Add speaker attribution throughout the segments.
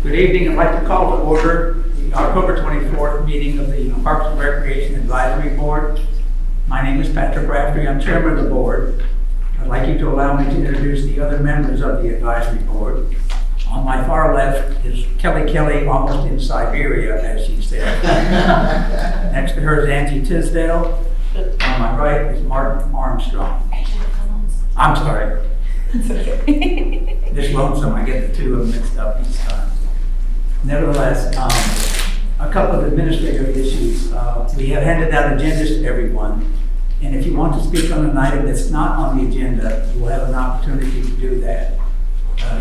Speaker 1: Good evening. I'd like to call to order the October 24th meeting of the Parks and Recreation Advisory Board. My name is Patrick Raftery. I'm chairman of the board. I'd like you to allow me to introduce the other members of the advisory board. On my far left is Kelly, almost in Siberia, as she said. Next to her is Angie Tisdale. On my right is Martin Armstrong. I'm sorry.
Speaker 2: It's okay.
Speaker 1: This lonesome, I get the two of them mixed up each time. Nevertheless, a couple of administrative issues. We have handed out agendas to everyone, and if you want to speak on an item that's not on the agenda, you will have an opportunity to do that.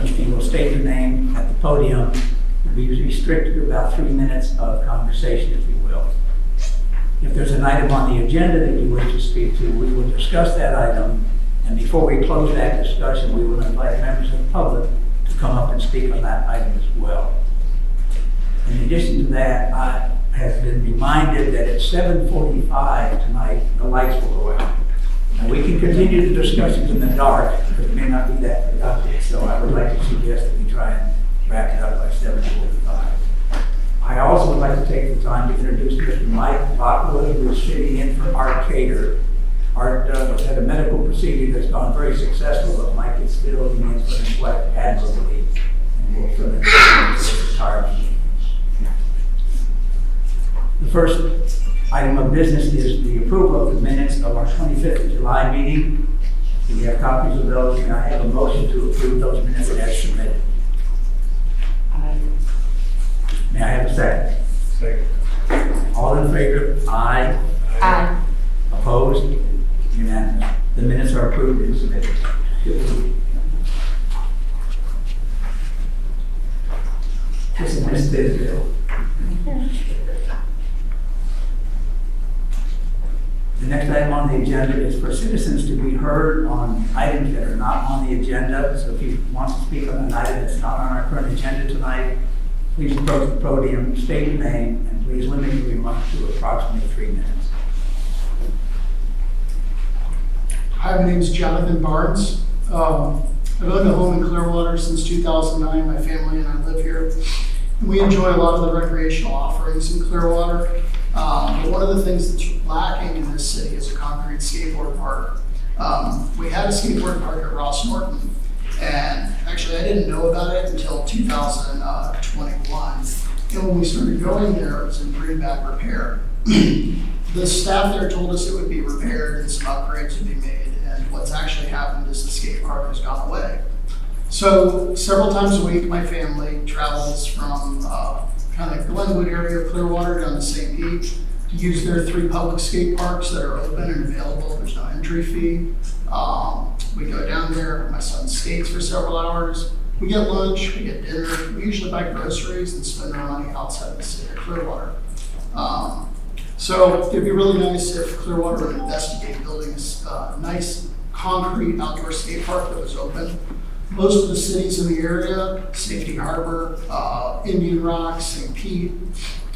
Speaker 1: If you will state your name at the podium, you'll be restricted to about 3 minutes of conversation, if you will. If there's an item on the agenda that you wish to speak to, we will discuss that item, and before we close that discussion, we will invite members of the public to come up and speak on that item as well. In addition to that, I have been reminded that at 7:45 tonight, the lights will go out. And we can continue the discussions in the dark, but it may not be that productive, so I would like to suggest that we try and wrap it up by 7:45. I also would like to take the time to introduce Mr. Mike Lockwood, who is sitting in for Art Cater. Art had a medical procedure that's gone very successful, but Mike is still in for neglect admirably, and will fill in his retirement. The first item of business is the approval of the minutes of our 25th of July meeting. We have copies of those, and I have a motion to approve those minutes as submitted. May I have a second?
Speaker 3: Second.
Speaker 1: All in favor? Aye.
Speaker 2: Aye.
Speaker 1: Opposed? Unanimous. The minutes are approved and submitted. This is Ms. Tisdale. The next item on the agenda is for citizens to be heard on items that are not on the agenda. So if you want to speak on an item that's not on our current agenda tonight, please approach the podium, state your name, and please limit your remarks to approximately 3 minutes.
Speaker 4: Hi, my name is Jonathan Barnes. I've owned a home in Clearwater since 2009. My family and I live here. And we enjoy a lot of the recreational offerings in Clearwater. But one of the things that's lacking in this city is a concrete skateboard park. We had a skateboard park at Ross Norton, and actually I didn't know about it until 2021. And when we started going there, it was in pretty bad repair. The staff there told us it would be repaired and some upgrades would be made, and what's actually happened is the skate park has gone away. So several times a week, my family travels from kind of Glenwood area of Clearwater down to St. Pete to use their 3 public skate parks that are open and available. There's no entry fee. We go down there, my son skates for several hours. We get lunch, we get dinner. We usually buy groceries and spend our money outside of the city of Clearwater. So it'd be really nice if Clearwater would investigate building a nice concrete outdoor skate park that was open. Most of the cities in the area, Safety Harbor, Indian Rock, St. Pete.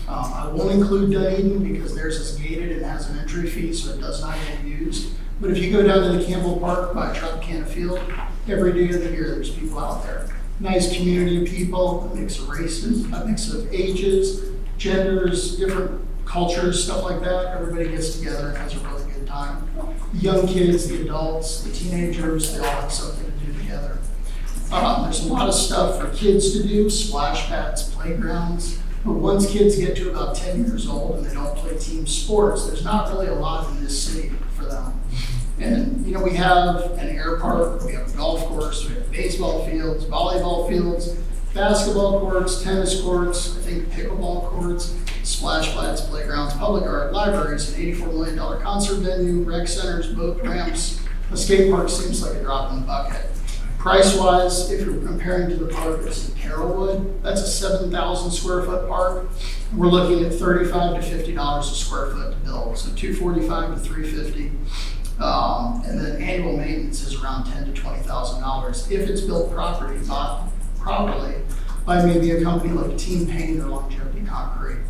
Speaker 4: I won't include Dunedin because theirs is gated and has an entry fee, so it does not get used. But if you go down to the Campbell Park by Tropicana Field, every day of the year there's people out there. Nice community of people, a mix of races, a mix of ages, genders, different cultures, stuff like that. Everybody gets together and has a really good time. The young kids, the adults, the teenagers, they all have something to do together. There's a lot of stuff for kids to do, splash pads, playgrounds. But once kids get to about 10 years old and they don't play team sports, there's not really a lot in this city for them. And, you know, we have an air park, we have a golf course, we have baseball fields, volleyball fields, basketball courts, tennis courts, I think pickleball courts, splash pads, playgrounds, public art, libraries, an $84 million concert venue, rec centers, boat ramps. A skate park seems like a drop in the bucket. Price-wise, if you're comparing to the park that's in Carrollwood, that's a 7,000 square foot park. We're looking at $35 to $50 a square foot to build, so $245 to $350. And then annual maintenance is around $10,000 to $20,000 if it's built properly by maybe a company like Team Paint or Longevity Concrete.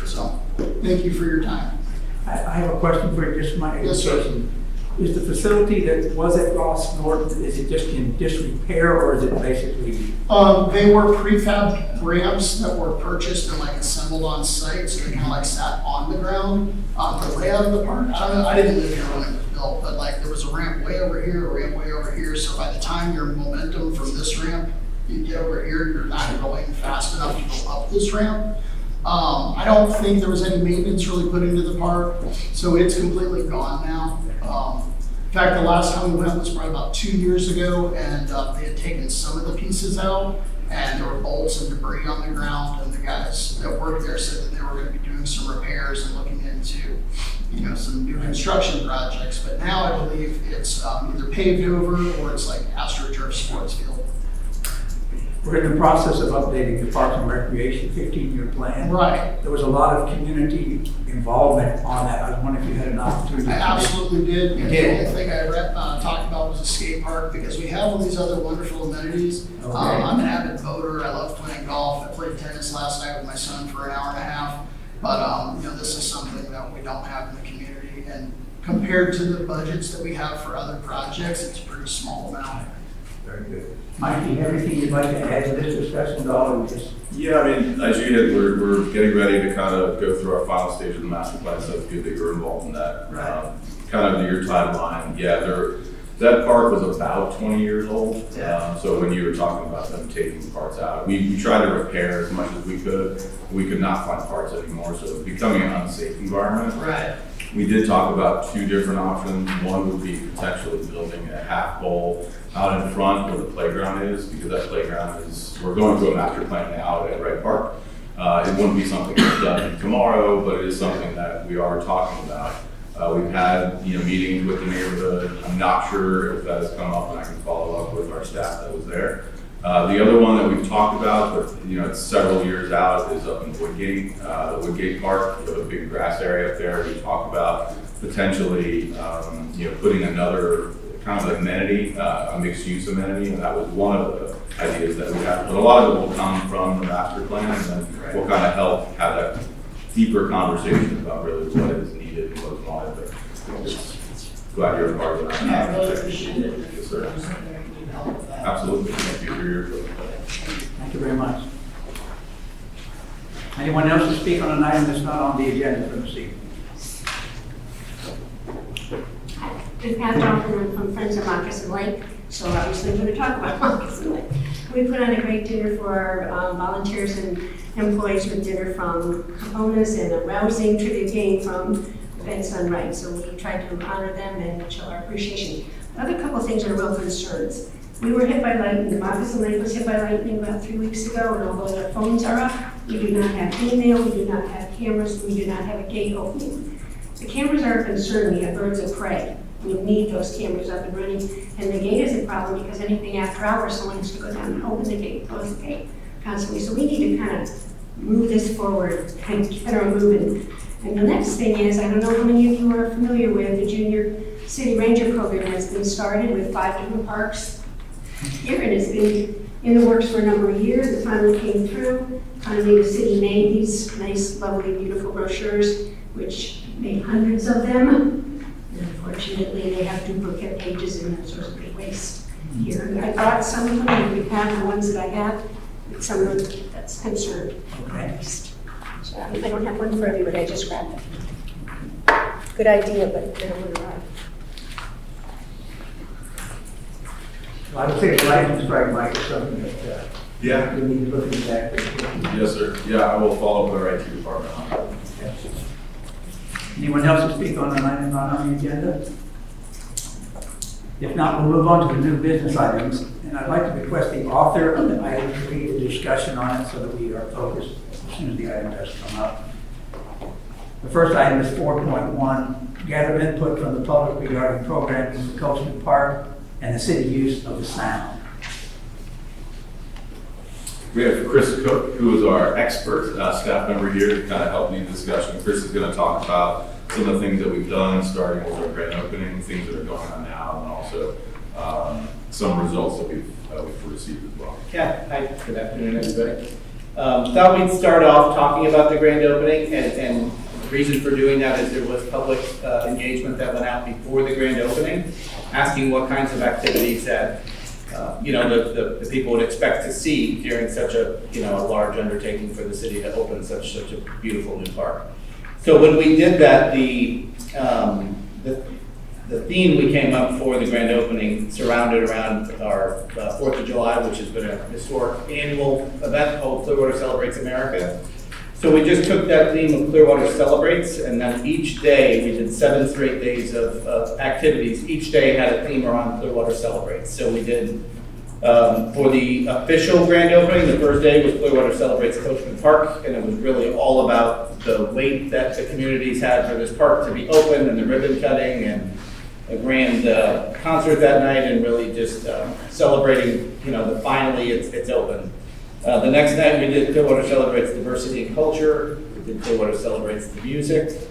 Speaker 4: So, thank you for your time.
Speaker 1: I have a question for you, just my
Speaker 4: Yes, sir.
Speaker 1: education. Is the facility that was at Ross North, is it just in disrepair or is it basically?
Speaker 4: They were prefab ramps that were purchased and like assembled on site, so they kind of like sat on the ground. The layout of the park, I don't know, I didn't live here when it was built, but like there was a ramp way over here, a ramp way over here, so by the time your momentum from this ramp, you get over here, you're not going fast enough to go up this ramp. I don't think there was any maintenance really put into the park, so it's completely gone now. In fact, the last time we went was probably about 2 years ago, and they had taken some of the pieces out, and there were bolts and debris on the ground, and the guys that worked there said that they were gonna be doing some repairs and looking into, some new construction projects, but now I believe it's either paved over or it's like AstroTurf sports field.
Speaker 1: We're in the process of updating the Parks and Recreation 15-year plan.
Speaker 4: Right.
Speaker 1: There was a lot of community involvement on that. I was wondering if you had an opportunity.
Speaker 4: I absolutely did.
Speaker 1: You
Speaker 4: And
Speaker 1: did?
Speaker 4: the only thing I talked about was a skate park, because we have all these other wonderful amenities.
Speaker 1: Okay.
Speaker 4: I'm an avid boater. I love playing golf. I played tennis last night with my son for an hour and a half. But, this is something that we don't have in the community. And compared to the budgets that we have for other projects, it's a pretty small amount.
Speaker 1: Very good. Mike, do you have anything you'd like to add to this discussion at all? Or just
Speaker 3: Yeah, I mean, as you hit, we're getting ready to kind of go through our final stage of the master plan, so it's good that you're involved in that.
Speaker 1: Right.
Speaker 3: Kind of your timeline, yeah, that park was about 20 years old.
Speaker 1: Yeah.
Speaker 3: So when you were talking about them taking parts out, we tried to repair as much as we could. We could not find parts anymore, so it's becoming an unsafe environment.
Speaker 4: Right.
Speaker 3: We did talk about 2 different options. One would be potentially building a half bowl out in front where the playground is, because that playground we're going to a master plan now at Wright Park. It wouldn't be something that's done tomorrow, but it is something that we are talking about. We've had, meetings with the neighborhood. I'm not sure if that has come up, and I can follow up with our staff that was there. The other one that we've talked about, but it's several years out, is up in Woodgate, the Woodgate Park. We have a big grass area up there. We talked about potentially, putting another kind of amenity, a mixed-use amenity, and that was one of the ideas that we have. But a lot of it will come from the master plan, and then we'll kind of help have that deeper conversation about really what is needed and what's wanted. But just glad you're a part of that.
Speaker 4: Yeah, I really appreciate it.
Speaker 3: Yes, sir.
Speaker 4: If there's something I can do to help with that.
Speaker 3: Absolutely. Thank you for your input.
Speaker 1: Thank you very much. Anyone else to speak on an item that's not on the agenda for this evening?
Speaker 2: I'm Pat Johnson from Friends of Moccasin Lake, so obviously we're going to talk about Moccasin Lake. We put on a great dinner for our volunteers and employees, with dinner from Caponas and a rousing tribute game from Events Done Right. So we tried to honor them and show our appreciation. Another couple things are real concerns. We were hit by lightning. Moccasin Lake was hit by lightning about 3 weeks ago, and although their phones are up, we do not have email, we do not have cameras, we do not have a gate opening. The cameras are a concern. We have birds of prey. We need those cameras up and running. And the gate is a problem because anything after hours, someone has to go down and open the gate, close the gate constantly. So we need to kind of move this forward and get her moving. And the next thing is, I don't know how many of you are familiar with the Junior City Ranger program that's been started with 5 different parks here, and it's been in the works for a number of years. It finally came through. Finally, the city made these nice, lovely, beautiful brochures, which made hundreds of them. And unfortunately, they have duplicate pages and that sort of big waste here. I brought some of them, and we have the ones that I have, and some of them that's concerned.
Speaker 1: Okay.
Speaker 2: So I don't have one for everybody, I just grabbed them. Good idea, but they don't want to ride.
Speaker 1: Well, I would say the lightning strike, Mike, is something that
Speaker 3: Yeah.
Speaker 1: we need to look into that.
Speaker 3: Yes, sir. Yeah, I will follow up with our IT department on that.
Speaker 1: Anyone else to speak on an item not on the agenda? If not, we'll move on to the new business items. And I'd like to request the author of the item to lead a discussion on it so that we are focused as soon as the item does come up. The first item is 4.1, gather input from the public regarding programs in Coachman Park and the city use of the sound.
Speaker 3: We have Chris Cook, who is our expert staff member here to kind of help lead the discussion. Chris is going to talk about some of the things that we've done, starting with our grand opening, things that are going on now, and also some results that we've received as well.
Speaker 5: Yeah, hi, good afternoon, everybody. Thought we'd start off talking about the grand opening and reason for doing that is there was public engagement that went out before the grand opening, asking what kinds of activities that the people would expect to see during such a a large undertaking for the city to open such a beautiful new park. So when we did that, the theme we came up for the grand opening surrounded around our 4th of July, which has been a historic annual event called Clearwater Celebrates America. So we just took that theme of Clearwater Celebrates, and then each day, we did 7 straight days of activities. Each day had a theme around Clearwater Celebrates. So we did, for the official grand opening, the first day was Clearwater Celebrates Coachman Park, and it was really all about the wait that the communities had for this park to be open, and the ribbon cutting, and a grand concert that night, and really just celebrating, that finally it's open. The next night we did Clearwater Celebrates Diversity and Culture. We did Clearwater Celebrates the Music.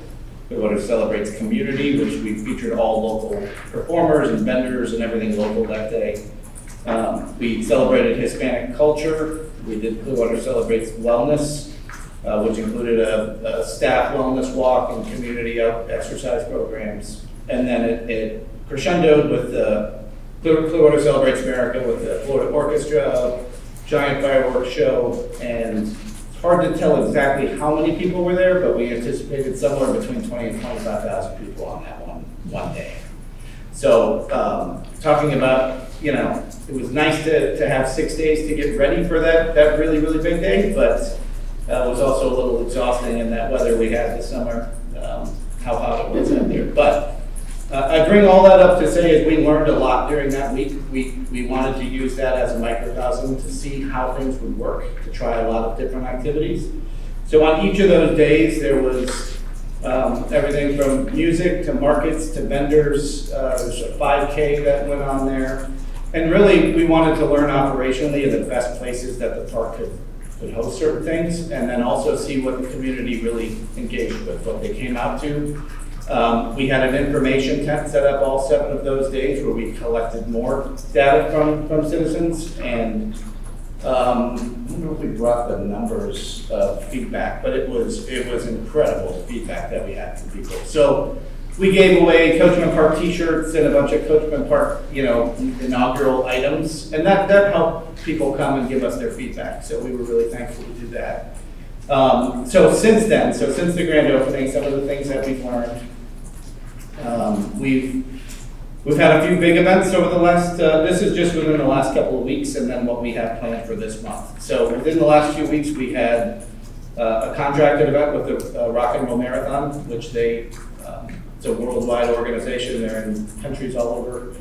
Speaker 5: Clearwater Celebrates Community, which we featured all local performers and vendors and everything local that day. We celebrated Hispanic culture. We did Clearwater Celebrates Wellness, which included a staff wellness walk and community exercise programs. And then it crescendoed with the Clearwater Celebrates America with the Florida Orchestra, giant fireworks show, and it's hard to tell exactly how many people were there, but we anticipated somewhere between 20 and 25,000 people on that one day. So talking about, it was nice to have 6 days to get ready for that really, really big day, but it was also a little exhausting in that weather we had this summer, how hot it was out there. But I bring all that up to say is we learned a lot during that week. We wanted to use that as a microcosm to see how things would work, to try a lot of different activities. So on each of those days, there was everything from music to markets to vendors. There's a 5K that went on there. And really, we wanted to learn operationally the best places that the park could host certain things, and then also see what the community really engaged with, what they came out to. We had an information tent set up all 7 of those days where we collected more data from citizens, and I don't know if we brought the numbers of feedback, but it was incredible feedback that we had from people. So we gave away Coachman Park t-shirts and a bunch of Coachman Park, inaugural items, and that helped people come and give us their feedback. So we were really thankful to do that. So since the grand opening, some of the things that we've learned, we've had a few big events over the last, this is just within the last couple of weeks, and then what we have planned for this month. So within the last few weeks, we had a contracted event with the Rock and Roll Marathon, which it's a worldwide organization. They're in countries all over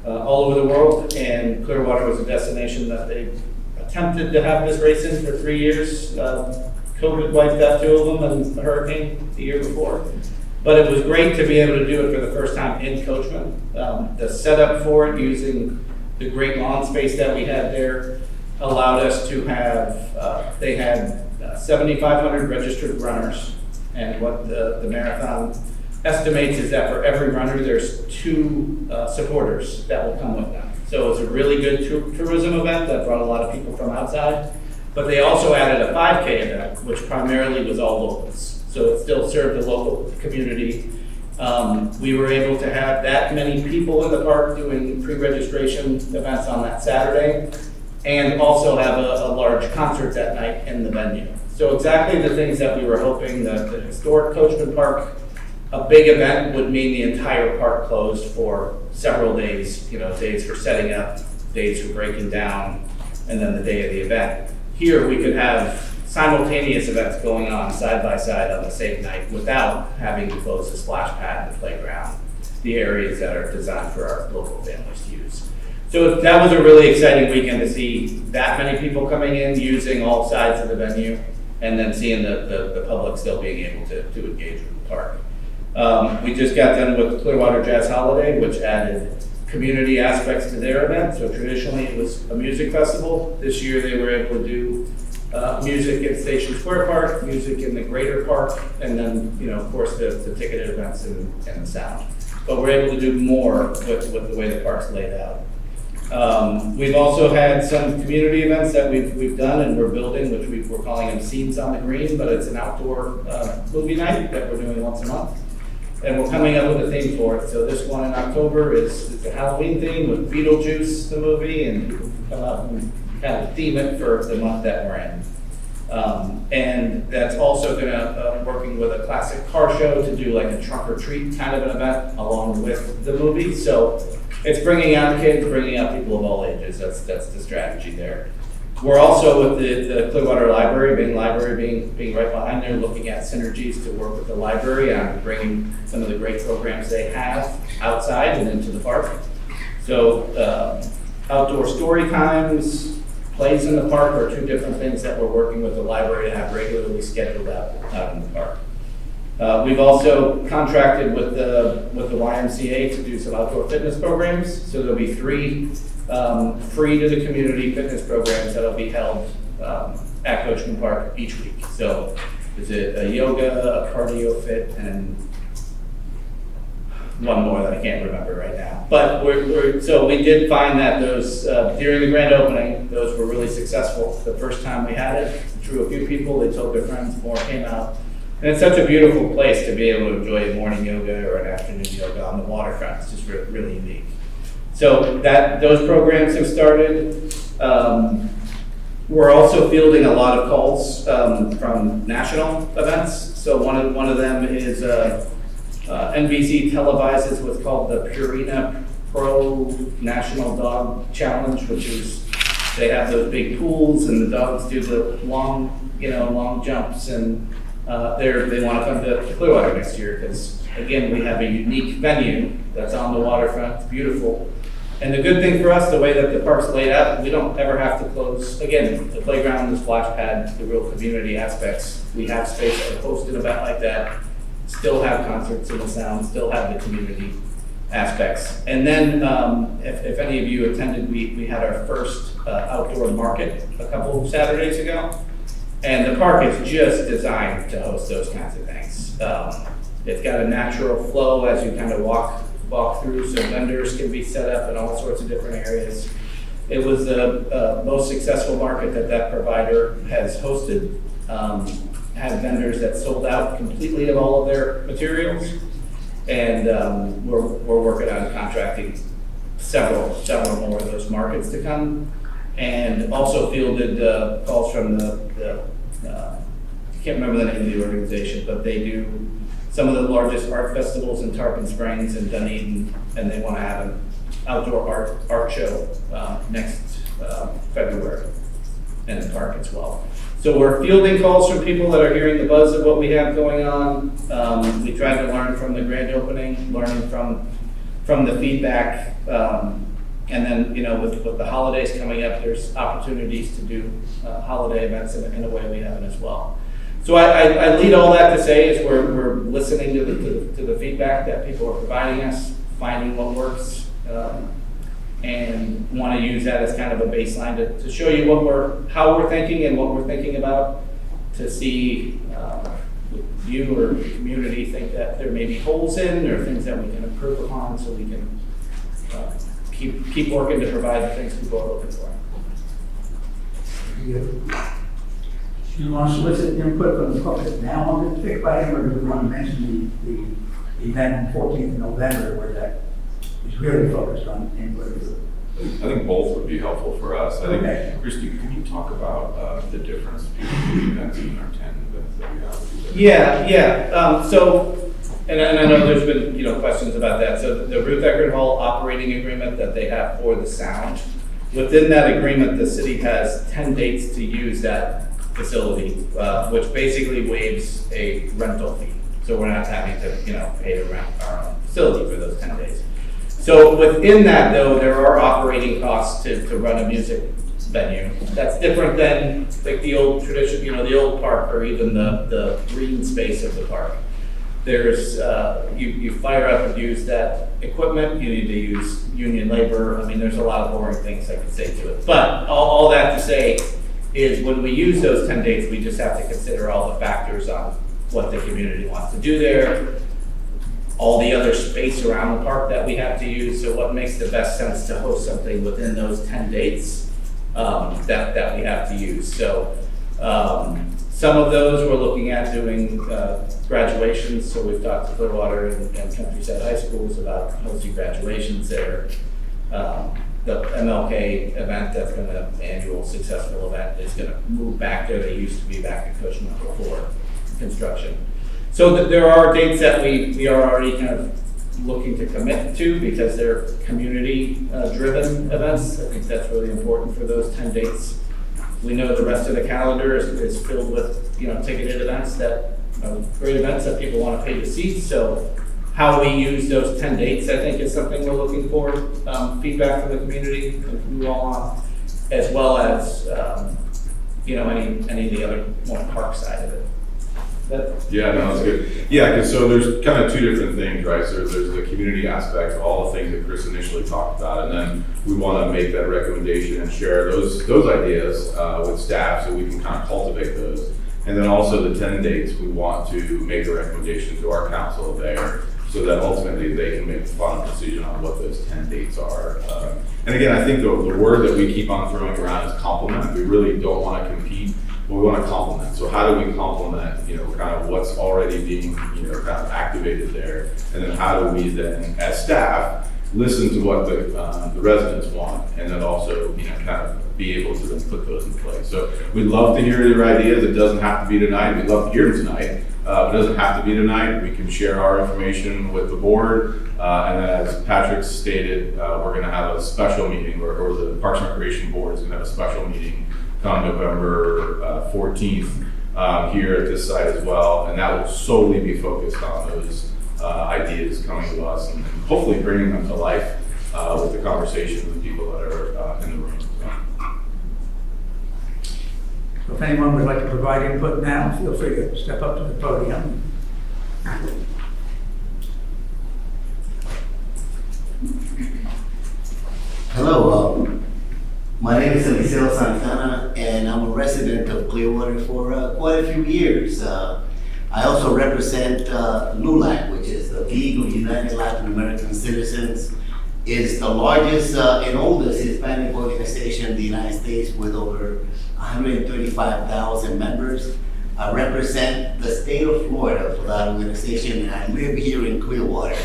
Speaker 5: the world, and Clearwater was a destination that they attempted to have this race in for 3 years. COVID wiped out 2 of them and a hurricane the year before. But it was great to be able to do it for the first time in Coachman. The setup for it, using the great lawn space that we had there, allowed us to have, they had 7,500 registered runners. And what the marathon estimates is that for every runner, there's 2 supporters that will come with them. So it was a really good tourism event that brought a lot of people from outside. But they also added a 5K event, which primarily was all locals. So it still served the local community. We were able to have that many people in the park doing pre-registration events on that Saturday, and also have a large concert that night in the venue. So exactly the things that we were hoping, the historic Coachman Park, a big event would mean the entire park closed for several days, days for setting up, days for breaking down, and then the day of the event. Here we could have simultaneous events going on side by side on the same night without having to close the splash pad, the playground, the areas that are designed for our local families to use. So that was a really exciting weekend to see that many people coming in, using all sides of the venue, and then seeing the public still being able to engage with the park. We just got done with the Clearwater Jazz Holiday, which added community aspects to their event. So traditionally it was a music festival. This year they were able to do music in Station Square Park, music in the greater park, and then, of course, the ticketed events and the sound. But we're able to do more with the way the park's laid out. We've also had some community events that we've done and we're building, which we're calling them Scenes on the Green, but it's an outdoor movie night that we're doing once a month. And we're coming up with a theme for it. So this one in October is a Halloween theme with Beetlejuice, the movie, and people can come out and kind of theme it for the month that we're in. And that's also gonna, working with a classic car show to do like a trunk or treat kind of an event along with the movie. So it's bringing out kids, bringing out people of all ages. That's the strategy there. We're also with the Clearwater Library, being right behind there, looking at synergies to work with the library on bringing some of the great programs they have outside and into the park. So outdoor story times, plays in the park are two different things that we're working with the library to have regularly scheduled out in the park. We've also contracted with the YMCA to do some outdoor fitness programs. So there'll be 3 free to the community fitness programs that'll be held at Coachman Park each week. So is it a yoga, a cardio fit, and one more that I can't remember right now. But so we did find that those, during the grand opening, those were really successful. The first time we had it, drew a few people, they told their friends, more came out. And it's such a beautiful place to be able to enjoy morning yoga or an afternoon yoga on the waterfront. It's just really unique. So those programs have started. We're also fielding a lot of calls from national events. So one of them is NBC televises what's called the Purina Pro National Dog Challenge, which is they have those big pools and the dogs do the long jumps, and they want to come to Clearwater next year because again we have a unique venue that's on the waterfront. It's beautiful. And the good thing for us, the way that the park's laid out, we don't ever have to close. Again, the playground, the splash pad, the real community aspects. We have space to host an event like that, still have concerts in the sound, still have the community aspects. And then, if any of you attended, we had our first outdoor market a couple of Saturdays ago. And the park is just designed to host those kinds of things. It's got a natural flow as you kind of walk through, so vendors can be set up in all sorts of different areas. It was the most successful market that provider has hosted. Had vendors that sold out completely of all of their materials, and we're working on contracting several more of those markets to come, and also fielded calls from the I can't remember the name of the organization, but they do some of the largest art festivals in Tarpon Springs and Dunedin, and they want to have an outdoor art show next February in the park as well. So we're fielding calls from people that are hearing the buzz of what we have going on. We tried to learn from the grand opening, learning from the feedback, and then with the holidays coming up, there's opportunities to do holiday events in a way we haven't as well. So I lead all that to say is we're listening to the feedback that people are providing us, finding what works, and want to use that as kind of a baseline to show you how we're thinking and what we're thinking about, to see you or the community think that there may be holes in or things that we can improve upon, so we can keep working to provide the things people are looking for.
Speaker 1: Do you want to solicit input from the public now on this particular item, or do we want to mention the event on 14th of November where that is really focused on input?
Speaker 3: I think both would be helpful for us. I
Speaker 1: Okay.
Speaker 3: think, Christy, can you talk about the difference between the events and our 10 events that we have?
Speaker 5: Yeah. So, and I know there's been questions about that. So the Ruth Eckerd Hall operating agreement that they have for the sound, within that agreement, the city has 10 dates to use that facility, which basically waives a rental fee. So we're not having to pay to rent our own facility for those 10 days. So within that, though, there are operating costs to run a music venue. That's different than like the old tradition, the old park, or even the green space of the park. There's, you fire up and use that equipment, you need to use union labor. I mean, there's a lot of boring things I could say to it. But all that to say is when we use those 10 dates, we just have to consider all the factors on what the community wants to do there. all the other space around the park that we have to use. So what makes the best sense to host something within those 10 dates that we have to use. So some of those we're looking at doing graduations. So we've talked to Clearwater and Countryside High Schools about hosting graduations there. The MLK event, that's going to, annual successful event, is going to move back there. They used to be back at Cushman before construction. So there are dates that we are already kind of looking to commit to because they're community driven events. I think that's really important for those 10 dates. We know the rest of the calendar is filled with, ticketed events that, great events that people want to pay to see. So how we use those 10 dates, I think, is something we're looking for, feedback from the community and from you all on, as well as, any of the other more park side of it.
Speaker 3: Yeah, no, that's good. Yeah, because so there's kind of two different things, right? So there's the community aspect, all the things that Chris initially talked about, and then we want to make that recommendation and share those ideas with staff so we can kind of cultivate those. And then also the 10 dates, we want to make a recommendation to our council there so that ultimately they can make a final decision on what those 10 dates are. And again, I think the word that we keep on throwing around is complement. We really don't want to compete, but we want to complement. So how do we complement, kind of what's already being, kind of activated there? And then how do we then, as staff, listen to what the residents want, and then also, kind of be able to then put those in place. So we'd love to hear your ideas. It doesn't have to be tonight. We'd love to hear them tonight. It doesn't have to be tonight. We can share our information with the board. And then as Patrick stated, we're going to have a special meeting, or the Parks and Recreation Board is going to have a special meeting come November 14th here at this site as well. And that will solely be focused on those ideas coming to us and hopefully bringing them to life with the conversations with people that are in the room.
Speaker 1: So if anyone would like to provide input now, feel free to step up to the podium.
Speaker 6: Hello, my name is Eliseo Santana, and I'm a resident of Clearwater for quite a few years. I also represent LULAC, which is the League of United Latin American Citizens. It's the largest and oldest Hispanic organization in the United States with over 135,000 members. I represent the state of Florida for that organization, and I live here in Clearwater.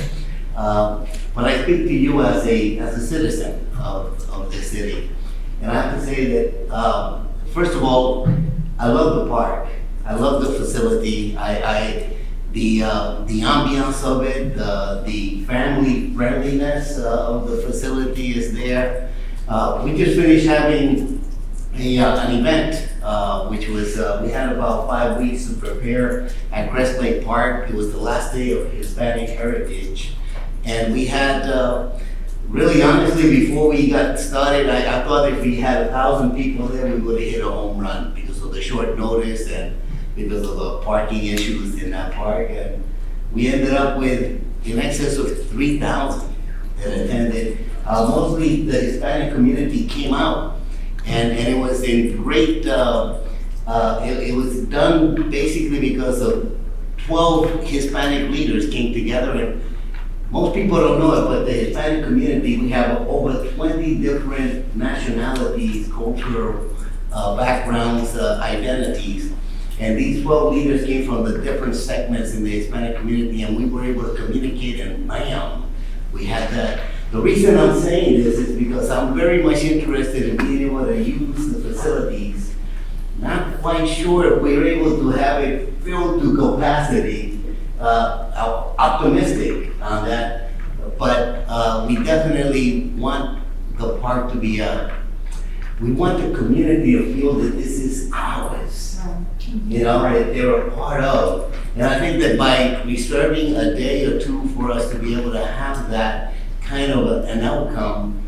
Speaker 6: But I speak to you as a citizen of this city. And I have to say that, first of all, I love the park. I love the facility. The ambiance of it, the family friendliness of the facility is there. We just finished having an event, which was, we had about 5 weeks to prepare at Crest Lake Park. It was the last day of Hispanic Heritage. And we had, really honestly, before we got started, I thought if we had 1,000 people there, we would have hit a home run because of the short notice and because of the parking issues in that park. And we ended up with in excess of 3,000 that attended. Mostly the Hispanic community came out, and it was in great, it was done basically because of 12 Hispanic leaders came together. And most people don't know it, but the Hispanic community, we have over 20 different nationalities, cultural backgrounds, identities. And these 12 leaders came from the different segments in the Hispanic community, and we were able to communicate, and bam, we had that. The reason I'm saying this is because I'm very much interested in being able to use the facilities. Not quite sure if we're able to have it filled to capacity. Optimistic on that, but we definitely want the park to be we want the community to feel that this is ours, that they're a part of. And I think that by reserving a day or two for us to be able to have that kind of an outcome,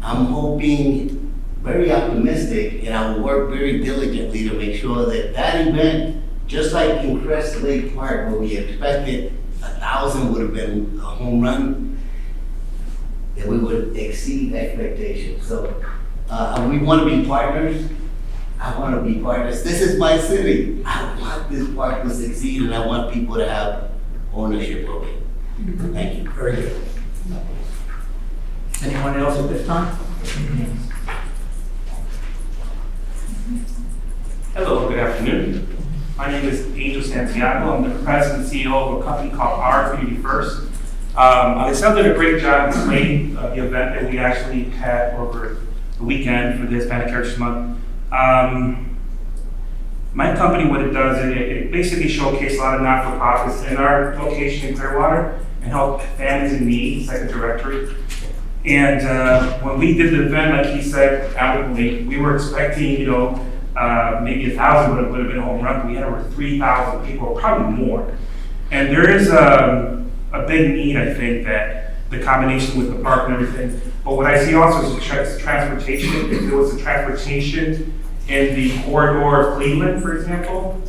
Speaker 6: I'm hoping, very optimistic, and I will work very diligently to make sure that that event, just like in Crest Lake Park, where we expected 1,000 would have been a home run, that we would exceed expectations. So we want to be partners. I want to be partners. This is my city. I want this park to succeed, and I want people to have ownership of it. Thank you.
Speaker 1: Very good. Anyone else at this time?
Speaker 7: Hello, good afternoon. My name is Angel Santiago. I'm the president and CEO of a company called Our Community First. Alessandra did a great job explaining the event that we actually had over the weekend for the Hispanic Heritage Month. My company, what it does, it basically showcases a lot of not-for-profits in our location in Clearwater and help families in need. It's like a directory. And when we did the event, like he said, eloquently, we were expecting, maybe 1,000 would have been a home run, but we had over 3,000 people, probably more. And there is a big need, I think, that the combination with the park and everything. But what I see also is transportation. If there was a transportation in the corridor of Cleveland, for example,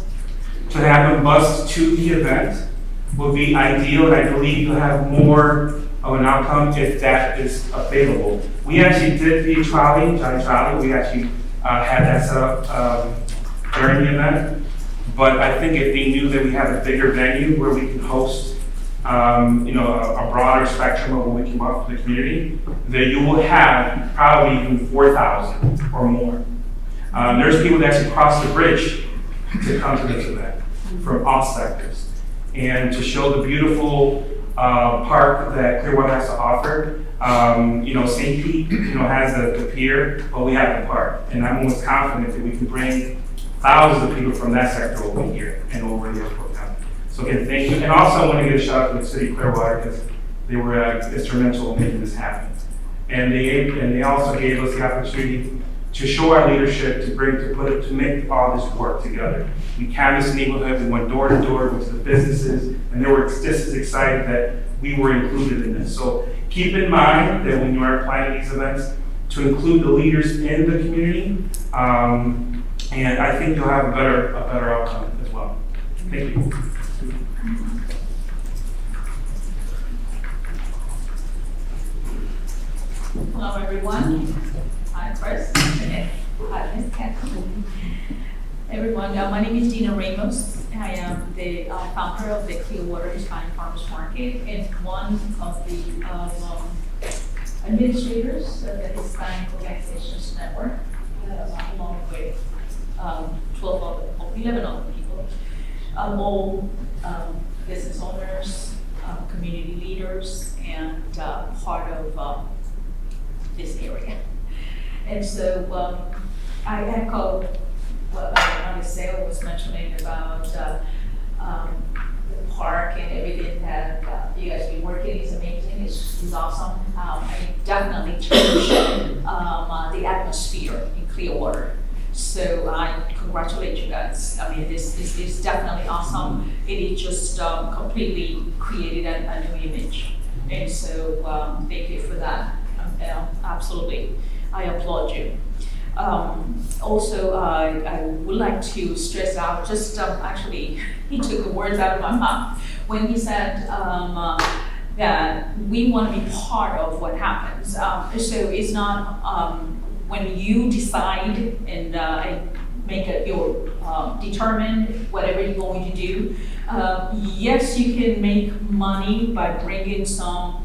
Speaker 7: to have them bus to the event would be ideal, and I believe you'll have more of an outcome if that is available. We actually did the trolley, Johnny Trolley. We actually had that set up during the event. But I think if they knew that we have a bigger venue where we can host, a broader spectrum of what we can offer to the community, that you will have probably even 4,000 or more. There's people that actually cross the bridge to come to this event from all sectors. And to show the beautiful park that Clearwater has to offer. St. Pete, has the pier, but we have the park. And I'm almost confident that we can bring thousands of people from that sector over here and over the airport county. So again, thank you. And also I want to give a shout out to the city of Clearwater because they were instrumental in making this happen. And they also gave us the opportunity to show our leadership, to make all this work together. We canvassed the neighborhood, we went door to door, went to the businesses, and they were just as excited that we were included in this. So keep in mind that when you are planning these events, to include the leaders in the community, and I think you'll have a better outcome as well. Thank you.
Speaker 8: Hello, everyone. Hi, Chris. Hi, Ms. Kathleen. Everyone, my name is Dina Ramos. I am the founder of the Clearwater Hispanic Farmers Market and one of the administrators of the Hispanic Organizations Network, along with 11 other people, all business owners, community leaders, and part of this area. And so I echo what Maricel was mentioning about the park and everything that you guys been working is amazing, is awesome. I definitely cherish the atmosphere in Clearwater. So I congratulate you guys. I mean, this is definitely awesome. It is just completely created a new image. And so thank you for that. Absolutely, I applaud you. Also, I would like to stress out, just actually, he took the words out of my mouth when he said that we want to be part of what happens. So it's not when you decide and make it your determine whatever you're going to do. Yes, you can make money by bringing some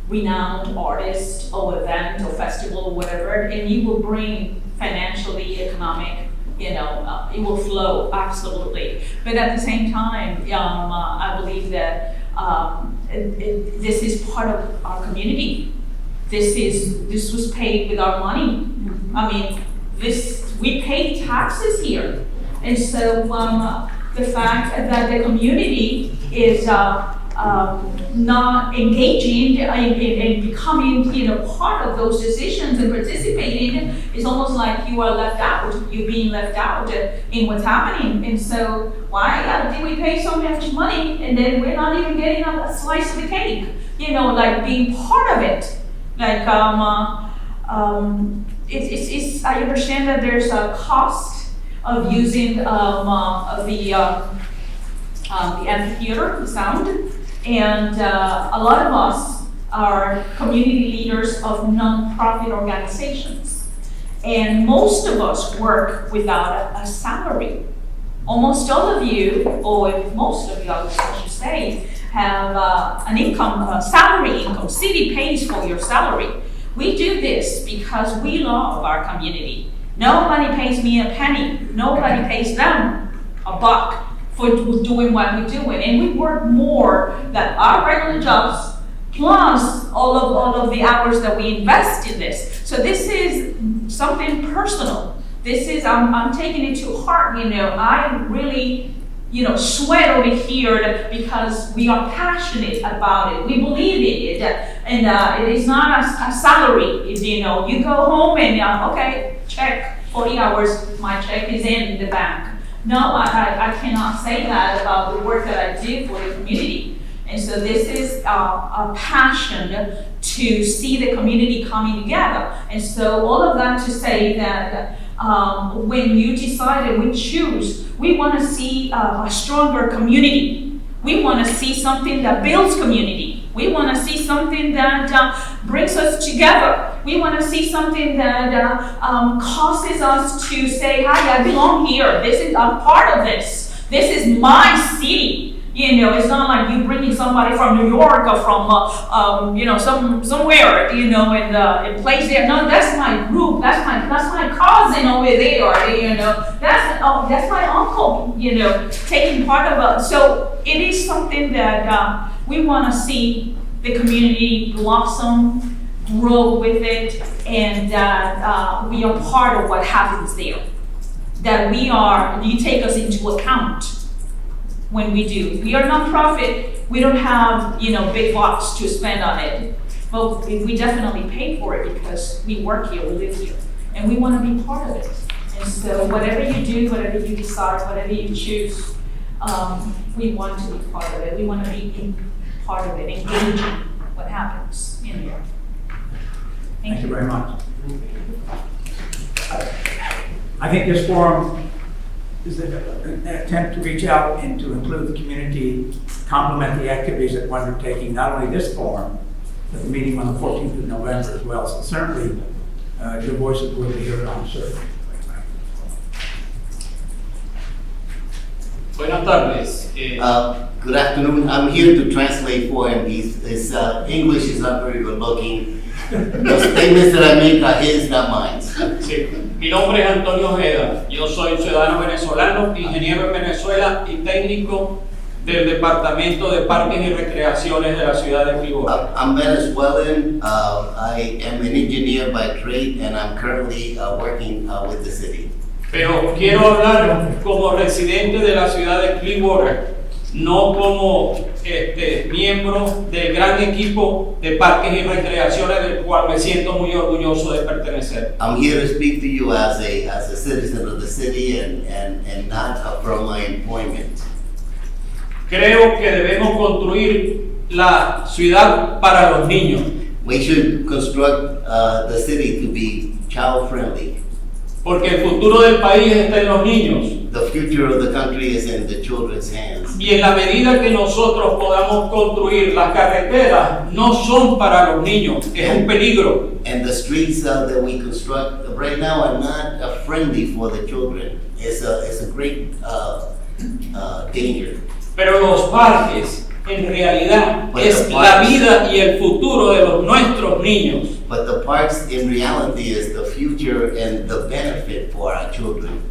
Speaker 8: renowned artist or event or festival or whatever, and you will bring financially, economic, it will flow, absolutely. But at the same time, I believe that this is part of our community. This was paid with our money. I mean, we pay taxes here. And so the fact that the community is not engaging and becoming part of those decisions and participating is almost like you are left out. You're being left out in what's happening. And so why did we pay so much money and then we're not even getting a slice of the cake? Like being part of it. Like it's I understand that there's a cost of using the amphitheater, the sound. And a lot of us are community leaders of nonprofit organizations. And most of us work without a salary. Almost all of you, or most of you, I should say, have an income, salary income. City pays for your salary. We do this because we love our community. Nobody pays me a penny. Nobody pays them a buck for doing what we're doing. And we work more than our regular jobs, plus all of the hours that we invest in this. So this is something personal. This is, I'm taking it to heart, I really, sweat over here because we are passionate about it. We believe in it, and it is not a salary. You go home and, okay, check, 40 hours, my check is in the bank. No, I cannot say that about the work that I do for the community. And so this is a passion to see the community coming together. And so all of that to say that when you decide and we choose, we want to see a stronger community. We want to see something that builds community. We want to see something that brings us together. We want to see something that causes us to say, hi, I belong here. I'm part of this. This is my city. It's not like you bringing somebody from New York or from, somewhere, and place there. No, that's my group. That's my cousin over there. That's my uncle. Taking part of it. So it is something that we want to see the community blossom, grow with it, and that we are part of what happens there. That you take us into account. When we do. We are non-profit, we don't have, big bucks to spend on it. But we definitely pay for it because we work here, we live here, and we want to be part of it. And so whatever you do, whatever you decide, whatever you choose, we want to be part of it. We want to be part of it, engaging what happens in here.
Speaker 1: Thank you very much. I think this forum is an attempt to reach out and to include the community, complement the activities that we're undertaking, not only this forum, but the meeting on the 14th of November as well. So certainly, your voices will be heard, I'm sure.
Speaker 9: Buenas tardes.
Speaker 6: Good afternoon. I'm here to translate for him. His English is not very good looking. The statements that I make are his, not mine.
Speaker 9: Sí. Mi nombre es Antonio Ojeda. Yo soy ciudadano venezolano, ingeniero en Venezuela y técnico del Departamento de Parques y Recreaciones de la ciudad de Clearwater.
Speaker 6: I'm Venezuelan. I am an engineer by trade, and I'm currently working with the city.
Speaker 9: Pero quiero hablar como residente de la ciudad de Clearwater, no como miembro del gran equipo de parques y recreaciones del cual me siento muy orgulloso de pertenecer.
Speaker 6: I'm here to speak to you as a citizen of the city and not from my employment.
Speaker 9: Creo que debemos construir la ciudad para los niños.
Speaker 6: We should construct the city to be child friendly.
Speaker 9: Porque el futuro del país está en los niños.
Speaker 6: The future of the country is in the children's hands.
Speaker 9: Y en la medida que nosotros podamos construir las carreteras, no son para los niños, es un peligro.
Speaker 6: And the streets that we construct right now are not friendly for the children. It's a great danger.
Speaker 9: Pero los parques, en realidad,
Speaker 6: But
Speaker 9: es
Speaker 6: the
Speaker 9: la
Speaker 6: parks-
Speaker 9: vida y el futuro de nuestros niños.
Speaker 6: But the parks in reality is the future and the benefit for our children.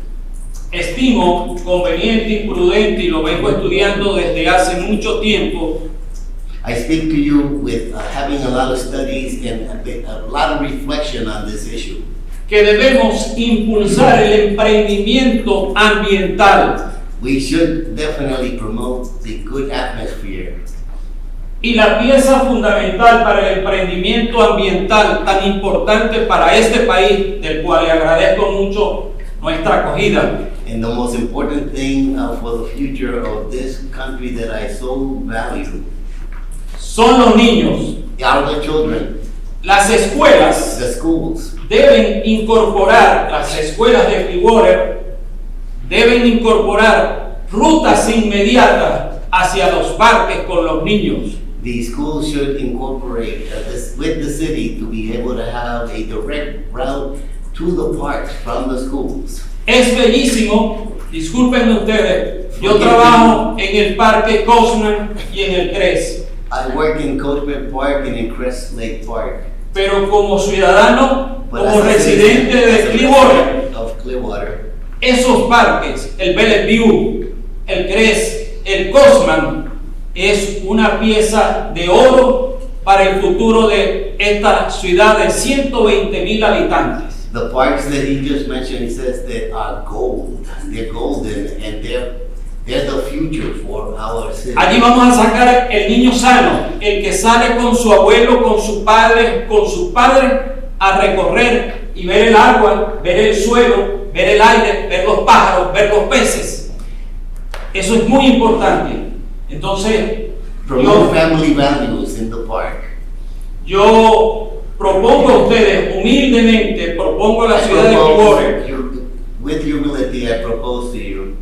Speaker 9: Estimo conveniente y prudente, y lo vengo estudiando desde hace mucho tiempo,
Speaker 6: I speak to you with having a lot of studies and a lot of reflection on this issue.
Speaker 9: que debemos impulsar el emprendimiento ambiental.
Speaker 6: We should definitely promote the good atmosphere.
Speaker 9: Y la pieza fundamental para el emprendimiento ambiental tan importante para este país, del cual le agradezco mucho nuestra acogida,
Speaker 6: And the most important thing for the future of this country that I so value
Speaker 9: son los niños.
Speaker 6: are the children,
Speaker 9: Las escuelas
Speaker 6: the schools.
Speaker 9: deben incorporar, las escuelas de Clearwater deben incorporar rutas inmediatas hacia los parques con los niños.
Speaker 6: The schools should incorporate this with the city to be able to have a direct route to the parks from the schools.
Speaker 9: Es bellísimo Disculpen ustedes, yo trabajo en el Parque Cosman y en el CRES,
Speaker 6: I work in Coachman Park and in Crest Lake Park.
Speaker 9: pero como ciudadano,
Speaker 6: But
Speaker 9: como
Speaker 6: as a
Speaker 9: residente
Speaker 6: citizen, as
Speaker 9: de
Speaker 6: a
Speaker 9: Clearwater,
Speaker 6: resident of Clearwater,
Speaker 9: esos parques, el Bellevue, el CRES, el Cosman, es una pieza de oro para el futuro de esta ciudad de 120,000 habitantes.
Speaker 6: the parks that he just mentioned, he says that are gold. They're golden and they're the future for our city.
Speaker 9: Allí vamos a sacar el niño sano, el que sale con su abuelo, con su padre, a recorrer y ver el agua, ver el suelo, ver el aire, ver los pájaros, ver los peces. Eso es muy importante. Entonces,
Speaker 6: Promote family values in the park.
Speaker 9: yo propongo a ustedes, humildemente, propongo a la ciudad de Clearwater,
Speaker 6: With humility, I propose to you,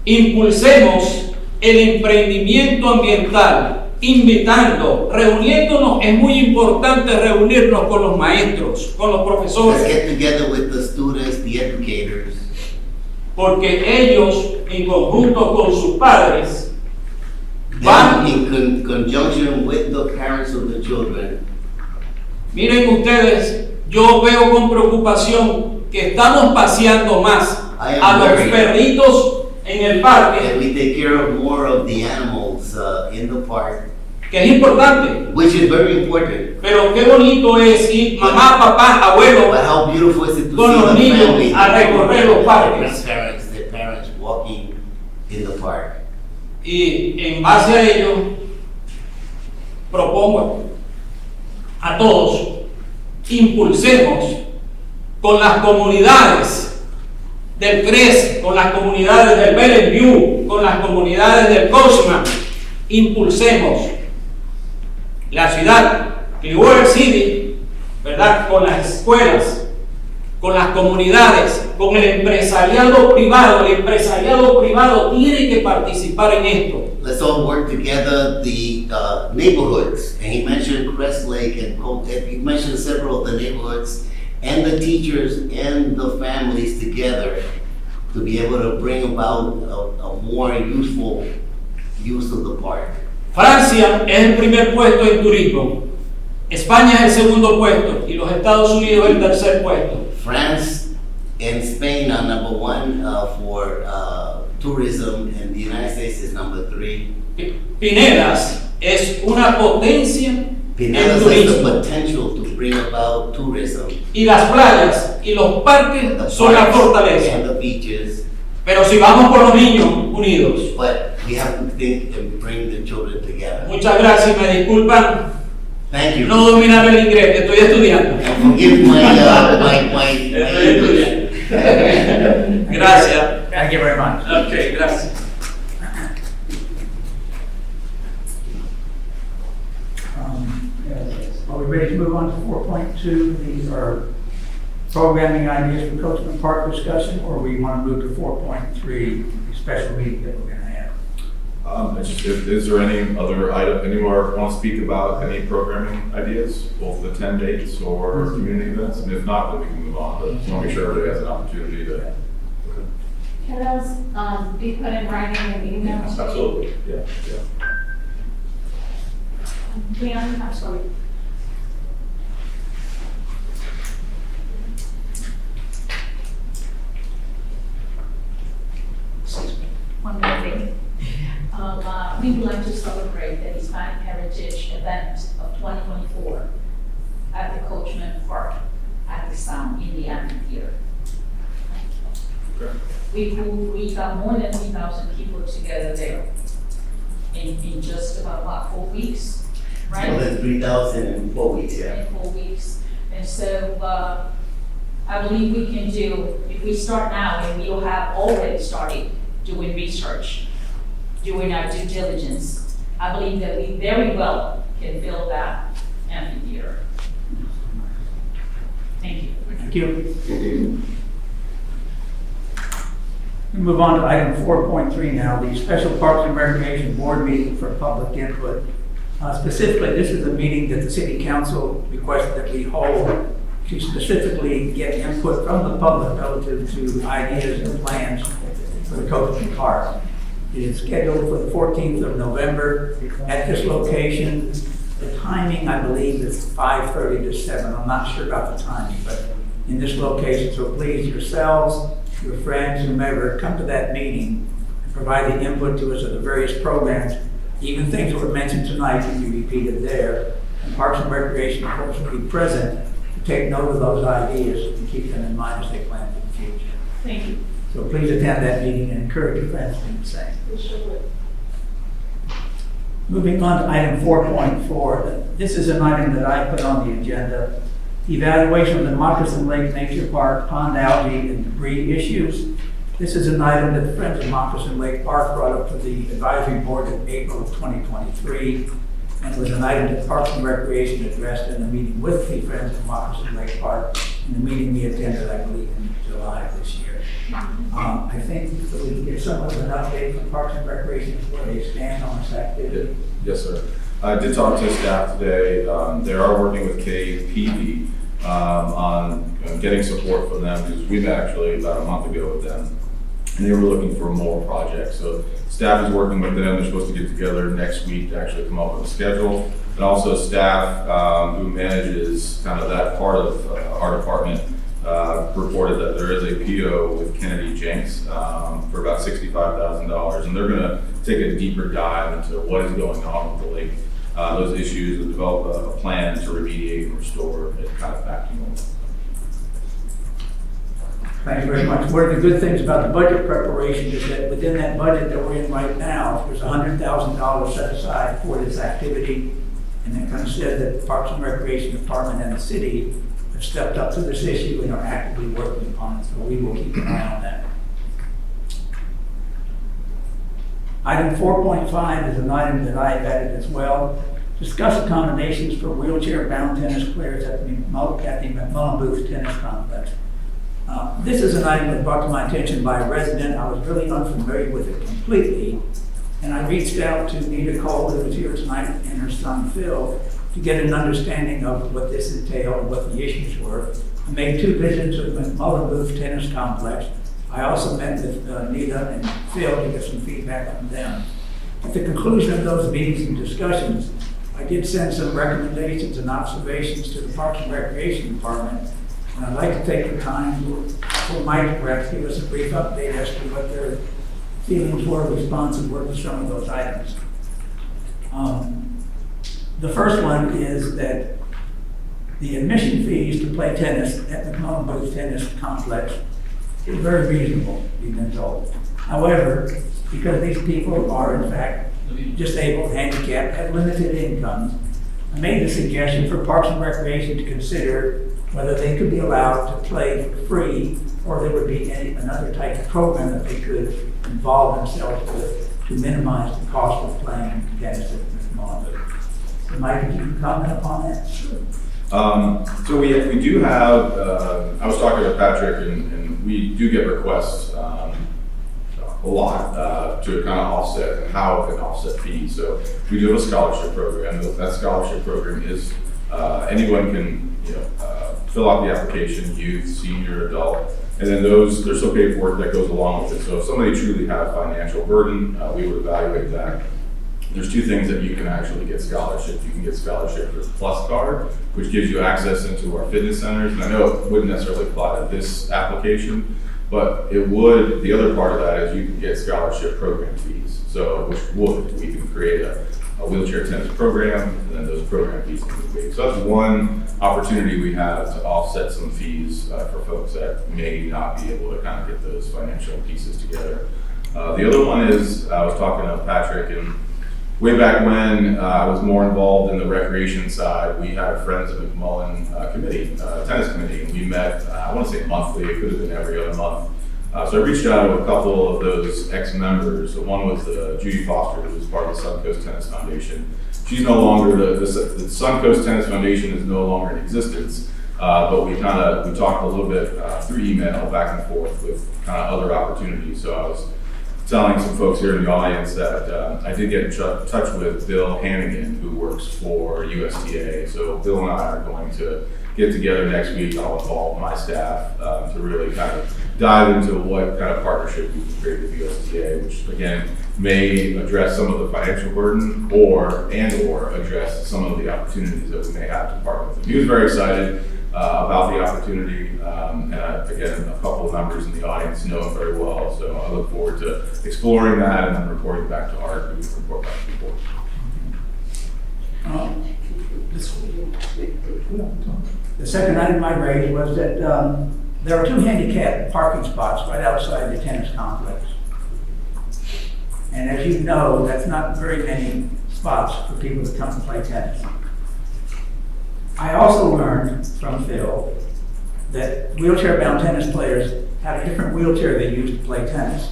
Speaker 9: impulsemos el emprendimiento ambiental, invitando, reuniéndonos. Es muy importante reunirnos con los maestros, con los
Speaker 6: let's
Speaker 9: profesores,
Speaker 6: get together with the students, the educators,
Speaker 9: porque ellos, en conjunto con sus padres, van.
Speaker 6: then in conjunction with the parents of the children.
Speaker 9: Miren ustedes, yo veo con preocupación que estamos paseando más
Speaker 6: I am
Speaker 9: a los
Speaker 6: very-
Speaker 9: perritos en el
Speaker 6: And
Speaker 9: parque,
Speaker 6: we take care of more of the animals in the park,
Speaker 9: que es importante.
Speaker 6: which is very important.
Speaker 9: Pero qué bonito es ir mamá, papá, abuelo,
Speaker 6: But how beautiful is it to
Speaker 9: con los
Speaker 6: see the
Speaker 9: niños
Speaker 6: family,
Speaker 9: a recorrer los parques.
Speaker 6: the parents walking in the park.
Speaker 9: Y en base a ello, propongo a todos, impulsemos con las comunidades del CRES, con las comunidades del Bellevue, con las comunidades del Cosman, impulsemos la ciudad, Clearwater City, ¿verdad? Con las escuelas, con las comunidades, con el empresariado privado. El empresariado privado tiene que participar en esto.
Speaker 6: Let's all work together, the neighborhoods, and he mentioned Crest Lake and he mentioned several of the neighborhoods, and the teachers and the families together to be able to bring about a more useful use of the park.
Speaker 9: Francia es el primer puesto en turismo, España es el segundo puesto y los Estados Unidos el tercer puesto.
Speaker 6: France and Spain are number one for tourism, and the United States is number 3.
Speaker 9: Pinedas es una potencia en
Speaker 6: Pinellas has the
Speaker 9: turismo
Speaker 6: potential to bring about tourism.
Speaker 9: y las playas y los parques
Speaker 6: The
Speaker 9: son la
Speaker 6: parks
Speaker 9: fortaleza.
Speaker 6: and the beaches,
Speaker 9: Pero si vamos por los niños unidos.
Speaker 6: but we have to think and bring the children together.
Speaker 9: Muchas gracias, me disculpan
Speaker 6: Thank you.
Speaker 9: no dominar el inglés, estoy estudiando.
Speaker 6: And forgive my English.
Speaker 9: Gracias.
Speaker 1: Thank you very much.
Speaker 9: Ok, gracias.
Speaker 1: Are we ready to move on to 4.2, these are programming ideas for Coachman Park discussion, or we want to move to 4.3, the special meeting that we're going to have?
Speaker 3: Is there any other item, anyone want to speak about any programming ideas, both the 10 dates or community events? And if not, then we can move on, but just want to make sure everybody has an opportunity to.
Speaker 10: Can those be put in writing and emails?
Speaker 3: Absolutely, yeah.
Speaker 10: Leon, I'm sorry.
Speaker 8: One more thing. We would like to celebrate the Hispanic Heritage event of 2024 at the Coachman Park at the Sound in the amphitheater.
Speaker 3: Okay.
Speaker 8: We got more than 3,000 people together there in just about, what, 4 weeks, right?
Speaker 6: More than 3,000 in 4 weeks, yeah.
Speaker 8: In 4 weeks. And so, I believe we can do, if we start now, and we'll have already started doing research, doing our due diligence, I believe that we very well can fill that amphitheater. Thank you.
Speaker 1: Thank you. We move on to item 4.3 now, the Special Parks and Recreation Board meeting for public input. Specifically, this is a meeting that the City Council requested that we hold to specifically get input from the public relative to ideas and plans for the Copeland Park. It is scheduled for the 14th of November at this location. The timing, I believe, is 5:30 to 7. I'm not sure about the timing, but in this location. So please, yourselves, your friends, whomever, come to that meeting and provide the input to us of the various programs. Even things that were mentioned tonight can be repeated there. And Parks and Recreation, of course, will be present to take note of those ideas and keep them in mind as they plan for the future.
Speaker 10: Thank you.
Speaker 1: So please attend that meeting and encourage your friends to do the same. Moving on to item 4.4. This is an item that I put on the agenda. Evaluation of the Moccasin Lake Nature Park pond algae and debris issues. This is an item that the Friends of Moccasin Lake Park brought up to the advisory board in April of 2023. And it was an item that Parks and Recreation addressed in a meeting with the Friends of Moccasin Lake Park, in the meeting we attended, I believe, in July of this year. I think that we can get somewhat of an update from Parks and Recreation where they stand on this activity.
Speaker 3: Yes, sir. I did talk to staff today. They are working with KPV on getting support from them, because we met actually about a month ago with them, and they were looking for more projects. So staff is working with them. They're supposed to get together next week to actually come up with a schedule. And also staff who manages kind of that part of our department reported that there is a PO with Kennedy Jenks for about $65,000, and they're going to take a deeper dive into what is going on with the lake, those issues, and develop a plan to remediate and restore it kind of back to normal.
Speaker 1: Thank you very much. One of the good things about the budget preparation is that within that budget that we're in right now, there's $100,000 set aside for this activity. And it kind of said that the Parks and Recreation Department and the city have stepped up to this issue and are actively working upon it. So we will keep an eye on that. Item 4.5 is an item that I have added as well. Discuss accommodations for wheelchair-bound tennis players at the McMullen Booth Tennis Complex. This is an item that brought to my attention by a resident. I was really unfamiliar with it completely. And I reached out to Nita Cole, who was here tonight, and her son Phil, to get an understanding of what this entailed and what the issues were. I made 2 visits to the McMullen Booth Tennis Complex. I also met with Nita and Phil to get some feedback from them. At the conclusion of those meetings and discussions, I did send some recommendations and observations to the Parks and Recreation Department. And I'd like to take the time for Mike perhaps give us a brief update as to what their feelings were, responsive were to some of those items. The first one is that the admission fees to play tennis at the McMullen Booth Tennis Complex is very reasonable, we've been told. However, because these people are in fact disabled, handicapped, have limited incomes, I made the suggestion for Parks and Recreation to consider whether they could be allowed to play for free, or there would be another type of program that they could involve themselves with to minimize the cost of playing tennis at McMullen Booth. So Mike, if you can comment upon that? Sure.
Speaker 3: So we do have, I was talking to Patrick, and we do get requests a lot to kind of offset and how it can offset fees. So we do have a scholarship program. That scholarship program is anyone can fill out the application, youth, senior, adult, and then there's some paperwork that goes along with it. So if somebody truly had a financial burden, we would evaluate that. There's 2 things that you can actually get scholarship. You can get scholarship for the Plus card, which gives you access into our fitness centers. And I know it wouldn't necessarily apply to this application, but it would. The other part of that is you can get scholarship program fees. So we can create a wheelchair tennis program, and then those program fees can be paid. So that's one opportunity we have to offset some fees for folks that may not be able to kind of get those financial pieces together. The other one is, I was talking to Patrick, and way back when I was more involved in the recreation side, we had a Friends of McMullen tennis committee, and we met, I want to say monthly, it could have been every other month. So I reached out to a couple of those ex-members. One was Judy Foster, who was part of the Suncoast Tennis Foundation. She's no longer, the Suncoast Tennis Foundation is no longer in existence, but we talked a little bit through email back and forth with kind of other opportunities. So I was telling some folks here in the audience that I did get in touch with Bill Hannigan, who works for USTA. So Bill and I are going to get together next week. I'll involve my staff to really kind of dive into what kind of partnership we can create with USDA, which again may address some of the financial burden or address some of the opportunities that we may have to partner with them. He was very excited about the opportunity, and again, a couple of members in the audience know him very well, so I look forward to exploring that and then reporting back to Art, and we can report back to the board.
Speaker 1: The second item I raised was that there are 2 handicap parking spots right outside the tennis complex. And as you know, that's not very many spots for people to come and play tennis. I also learned from Phil that wheelchair-bound tennis players have a different wheelchair they use to play tennis.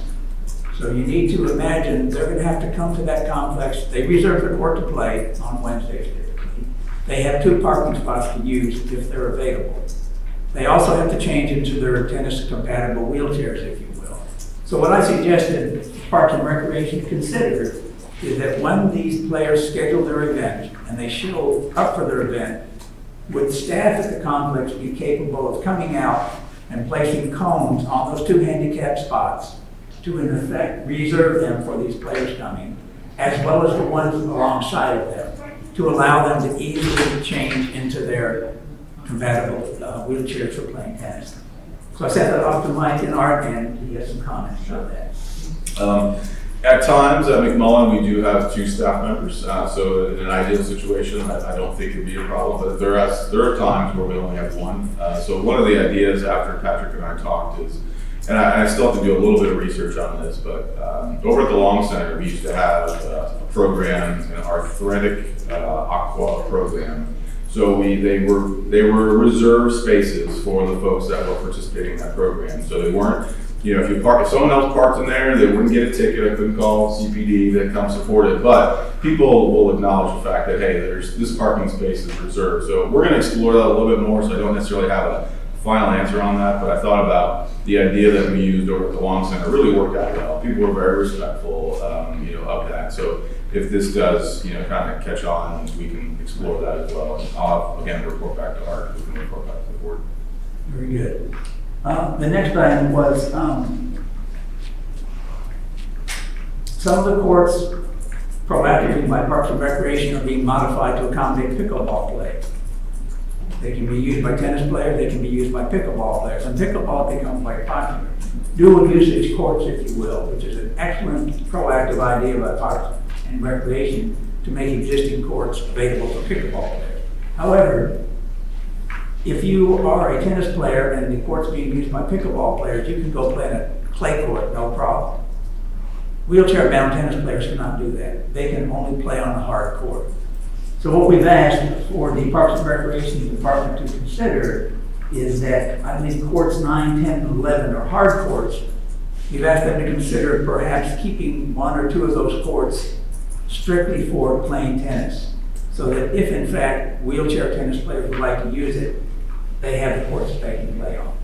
Speaker 1: So you need to imagine they're going to have to come to that complex. They reserve the court to play on Wednesdays typically. They have 2 parking spots to use if they're available. They also have to change into their tennis-compatible wheelchairs, if you will. So what I suggested Parks and Recreation consider is that when these players schedule their event and they show up for their event, would staff at the complex be capable of coming out and placing cones on those 2 handicap spots to, in effect, reserve them for these players coming, as well as the ones alongside of them, to allow them to easily change into their compatible wheelchairs for playing tennis. So I sent that off to Mike and Art, and he has some comments on that.
Speaker 3: At times at McMullen, we do have 2 staff members, so in an ideal situation, I don't think it'd be a problem, but there are times where we only have 1. So one of the ideas after Patrick and I talked is, and I still have to do a little bit of research on this, but over at the Long Center, we used to have a program, an arthritic aqua program. So they were reserved spaces for the folks that were participating in that program. So they weren't, if someone else parked in there, they wouldn't get a ticket. I couldn't call CPD to come support it. But people will acknowledge the fact that, hey, this parking space is reserved. So we're going to explore that a little bit more. So I don't necessarily have a final answer on that, but I thought about the idea that we used over at the Long Center really worked out well. People were very respectful, of that. So if this does, kind of catch on, we can explore that as well. And I'll again report back to Art. We can report back to the board.
Speaker 1: Very good. The next item was some of the courts proactively by Parks and Recreation are being modified to accommodate pickleball play. They can be used by tennis players, they can be used by pickleball players, and pickleball becomes quite popular. Dual usage courts, if you will, which is an excellent proactive idea by Parks and Recreation to make existing courts available for pickleball players. However, if you are a tennis player and the court's being used by pickleball players, you can go play in a clay court, no problem. Wheelchair-bound tennis players cannot do that. They can only play on the hard court. So what we've asked for the Parks and Recreation Department to consider is that I believe courts 9, 10, and 11 are hard courts. We've asked them to consider perhaps keeping 1 or 2 of those courts strictly for playing tennis, so that if in fact wheelchair tennis players would like to use it, they have the courts they can play on.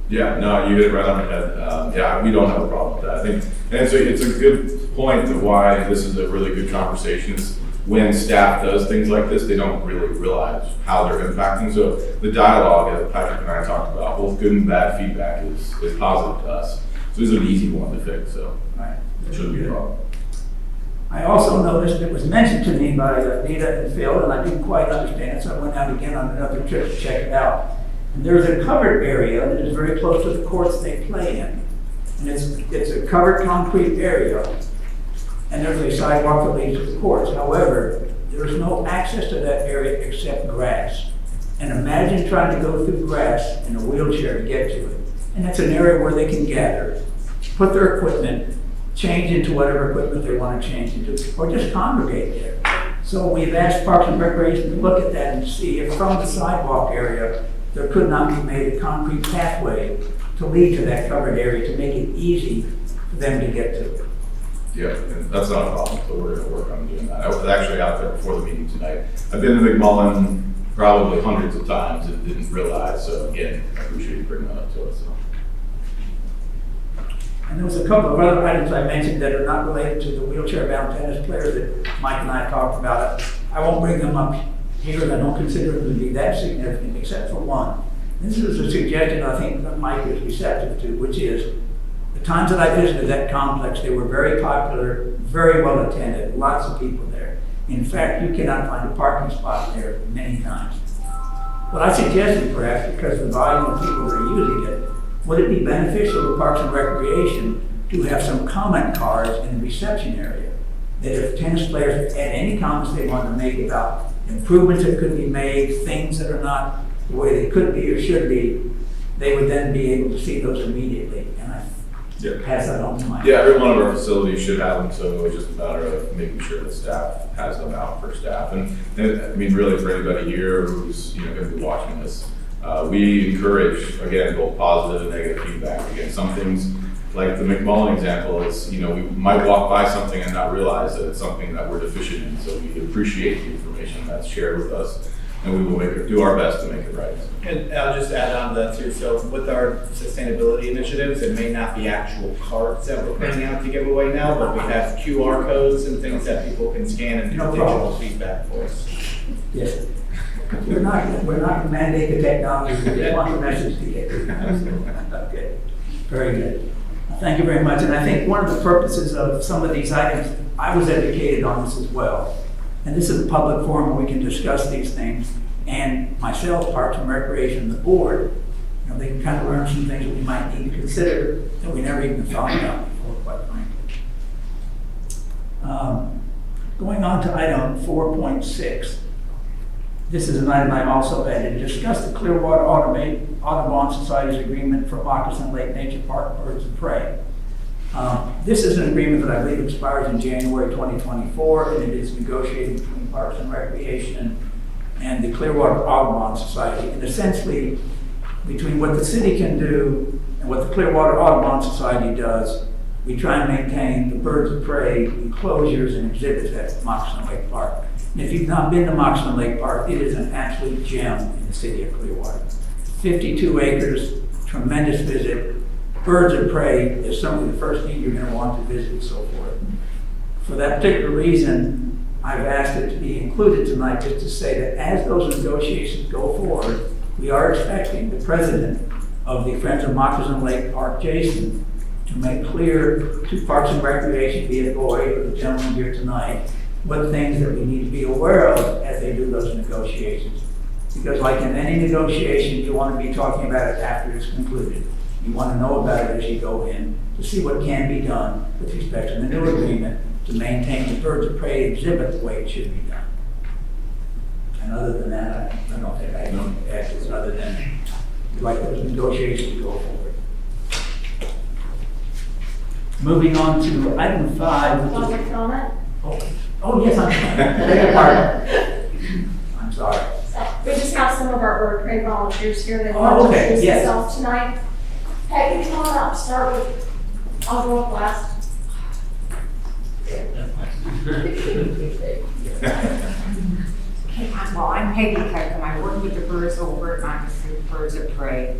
Speaker 3: Yeah, no, you hit it right on the head. We don't have a problem with that. I think, and it's a good point to why this is a really good conversation. Is when staff does things like this, they don't really realize how they're impacting. So the dialogue, as Patrick and I talked about, both good and bad feedback is positive to us. So this is an easy one to fix, so it shouldn't be a problem.
Speaker 1: I also noticed it was mentioned to me by Nita and Phil, and I didn't quite understand it, so I went out again on another trip to check it out. And there's a covered area that is very close to the courts they play in. And it's a covered concrete area, and there's a sidewalk that leads to the courts. However, there's no access to that area except grass. And imagine trying to go through grass in a wheelchair to get to it. And that's an area where they can gather, put their equipment, change into whatever equipment they want to change into, or just congregate there. So we've asked Parks and Recreation to look at that and see if from the sidewalk area, there could not be made a concrete pathway to lead to that covered area to make it easy for them to get to.
Speaker 3: Yeah, and that's not a problem, so we're going to work on doing that. I was actually out there before the meeting tonight. I've been to McMullen probably hundreds of times and didn't realize, so again, I appreciate you bringing that up to us. So.
Speaker 1: And there was a couple of other items I mentioned that are not related to the wheelchair-bound tennis players that Mike and I talked about. I won't bring them up here, I don't consider them to be that significant, except for one. This is a suggestion I think that Mike is receptive to, which is, the times that I visited that complex, they were very popular, very well attended, lots of people there. In fact, you cannot find a parking spot there many times. What I suggested, perhaps, because of the volume of people that are using it, would it be beneficial to Parks and Recreation to have some comment cards in the reception area? That if tennis players had any comments they wanted to make about improvements that could be made, things that are not the way they could be or should be, they would then be able to see those immediately. And I pass that on to Mike.
Speaker 3: Yeah, every one of our facilities should have them, so it's just a matter of making sure that staff has them out for staff. And I mean, really for anybody here who's, gonna be watching this, we encourage, again, both positive and negative feedback. Again, some things, like the McMullen example is, we might walk by something and not realize that it's something that we're deficient in, so we appreciate the information that's shared with us, and we will do our best to make it right.
Speaker 5: And I'll just add on to that too. So with our sustainability initiatives, it may not be actual cards that we're putting out to give away now, but we have QR codes and things that people can scan and do
Speaker 1: No
Speaker 5: digital
Speaker 1: problem.
Speaker 5: feedback for us.
Speaker 1: Yes. We're not going to mandate the technology, we just want the message to get through. Okay, very good. Thank you very much. And I think one of the purposes of some of these items, I was educated on this as well. And this is a public forum where we can discuss these things. And myself, Parks and Recreation, the board, they can kind of learn some things that we might need to consider that we never even thought about before, quite frankly. Going on to item 4.6. This is an item I also added. Discuss the Clearwater Audubon Society's agreement for Moccasin Lake Nature Park Birds of Prey. This is an agreement that I believe expires in January 2024, and it is negotiated between Parks and Recreation and the Clearwater Audubon Society. And essentially, between what the city can do and what the Clearwater Audubon Society does, we try and maintain the birds of prey enclosures and exhibits at Moccasin Lake Park. And if you've not been to Moccasin Lake Park, it is an absolute gem in the city of Clearwater. 52 acres, tremendous visit. Birds of prey is something the first thing you're going to want to visit and so forth. For that particular reason, I've asked it to be included tonight just to say that as those negotiations go forward, we are expecting the president of the Friends of Moccasin Lake Park, Jason, to make clear to Parks and Recreation, be it Boyd or the gentleman here tonight, what things that we need to be aware of as they do those negotiations. Because like in any negotiation, you want to be talking about it after it's concluded. You want to know about it as you go in to see what can be done with respect to the new agreement to maintain the birds of prey exhibit the way it should be done. And other than that, I don't think I can add this other than we'd like those negotiations to go forward. Moving on to item 5.
Speaker 10: Public comment?
Speaker 1: Oh, yes, I'm sorry. Beg your pardon. I'm sorry.
Speaker 10: We just have some of our bird prey volunteers here that
Speaker 1: Oh,
Speaker 10: want to
Speaker 1: okay,
Speaker 10: introduce
Speaker 1: yes.
Speaker 10: themselves tonight. Peggy, come on up, start with, I'll go up last.
Speaker 11: Well, I'm Peggy Peckham. I work with the birds over at Moccasin Birds of Prey.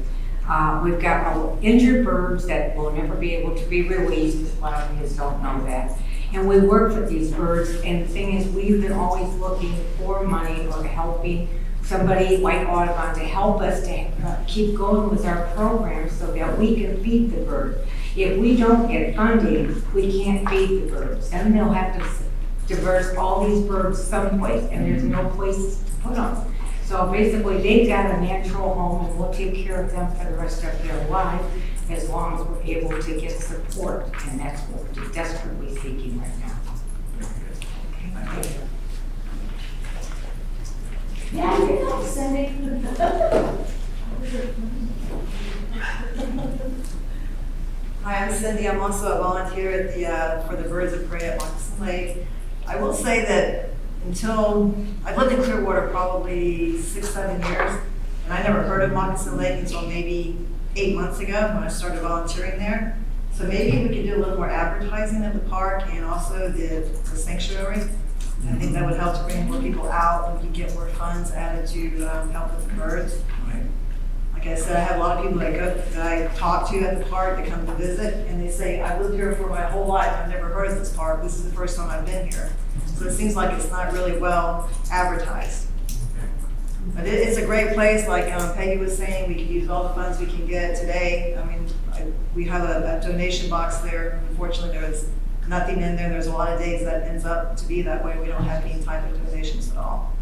Speaker 11: We've got injured birds that will never be able to be released, because a lot of you don't know that. And we work with these birds, and the thing is, we've been always looking for money or helping somebody like Audubon to help us to keep going with our program so that we can feed the bird. If we don't get funding, we can't feed the birds. Then they'll have to diverse all these birds someplace, and there's no place to put them. So basically, they've got a natural home, and we'll take care of them for the rest of their life as long as we're able to get support, and that's what we're desperately seeking right now. Okay, thank you.
Speaker 10: Yeah, you know, Cindy.
Speaker 12: Hi, I'm Cindy. I'm also a volunteer at the for the Birds of Prey at Moccasin Lake. I will say that I've lived in Clearwater probably 6-7 years, and I never heard of Moccasin Lake until maybe 8 months ago when I started volunteering there. So maybe we could do a little more advertising of the park and also the sanctuary. I think that would help to bring more people out, and we could get more funds added to help with the birds. Like I said, I have a lot of people that I talk to at the park that come to visit, and they say, I've lived here for my whole life, I've never heard of this park, this is the first time I've been here. So it seems like it's not really well advertised. But it's a great place, like Peggy was saying, we can use all the funds we can get today. I mean, we have a donation box there. Unfortunately, there was nothing in there. There's a lot of days that ends up to be that way. We don't have any type of donations at all.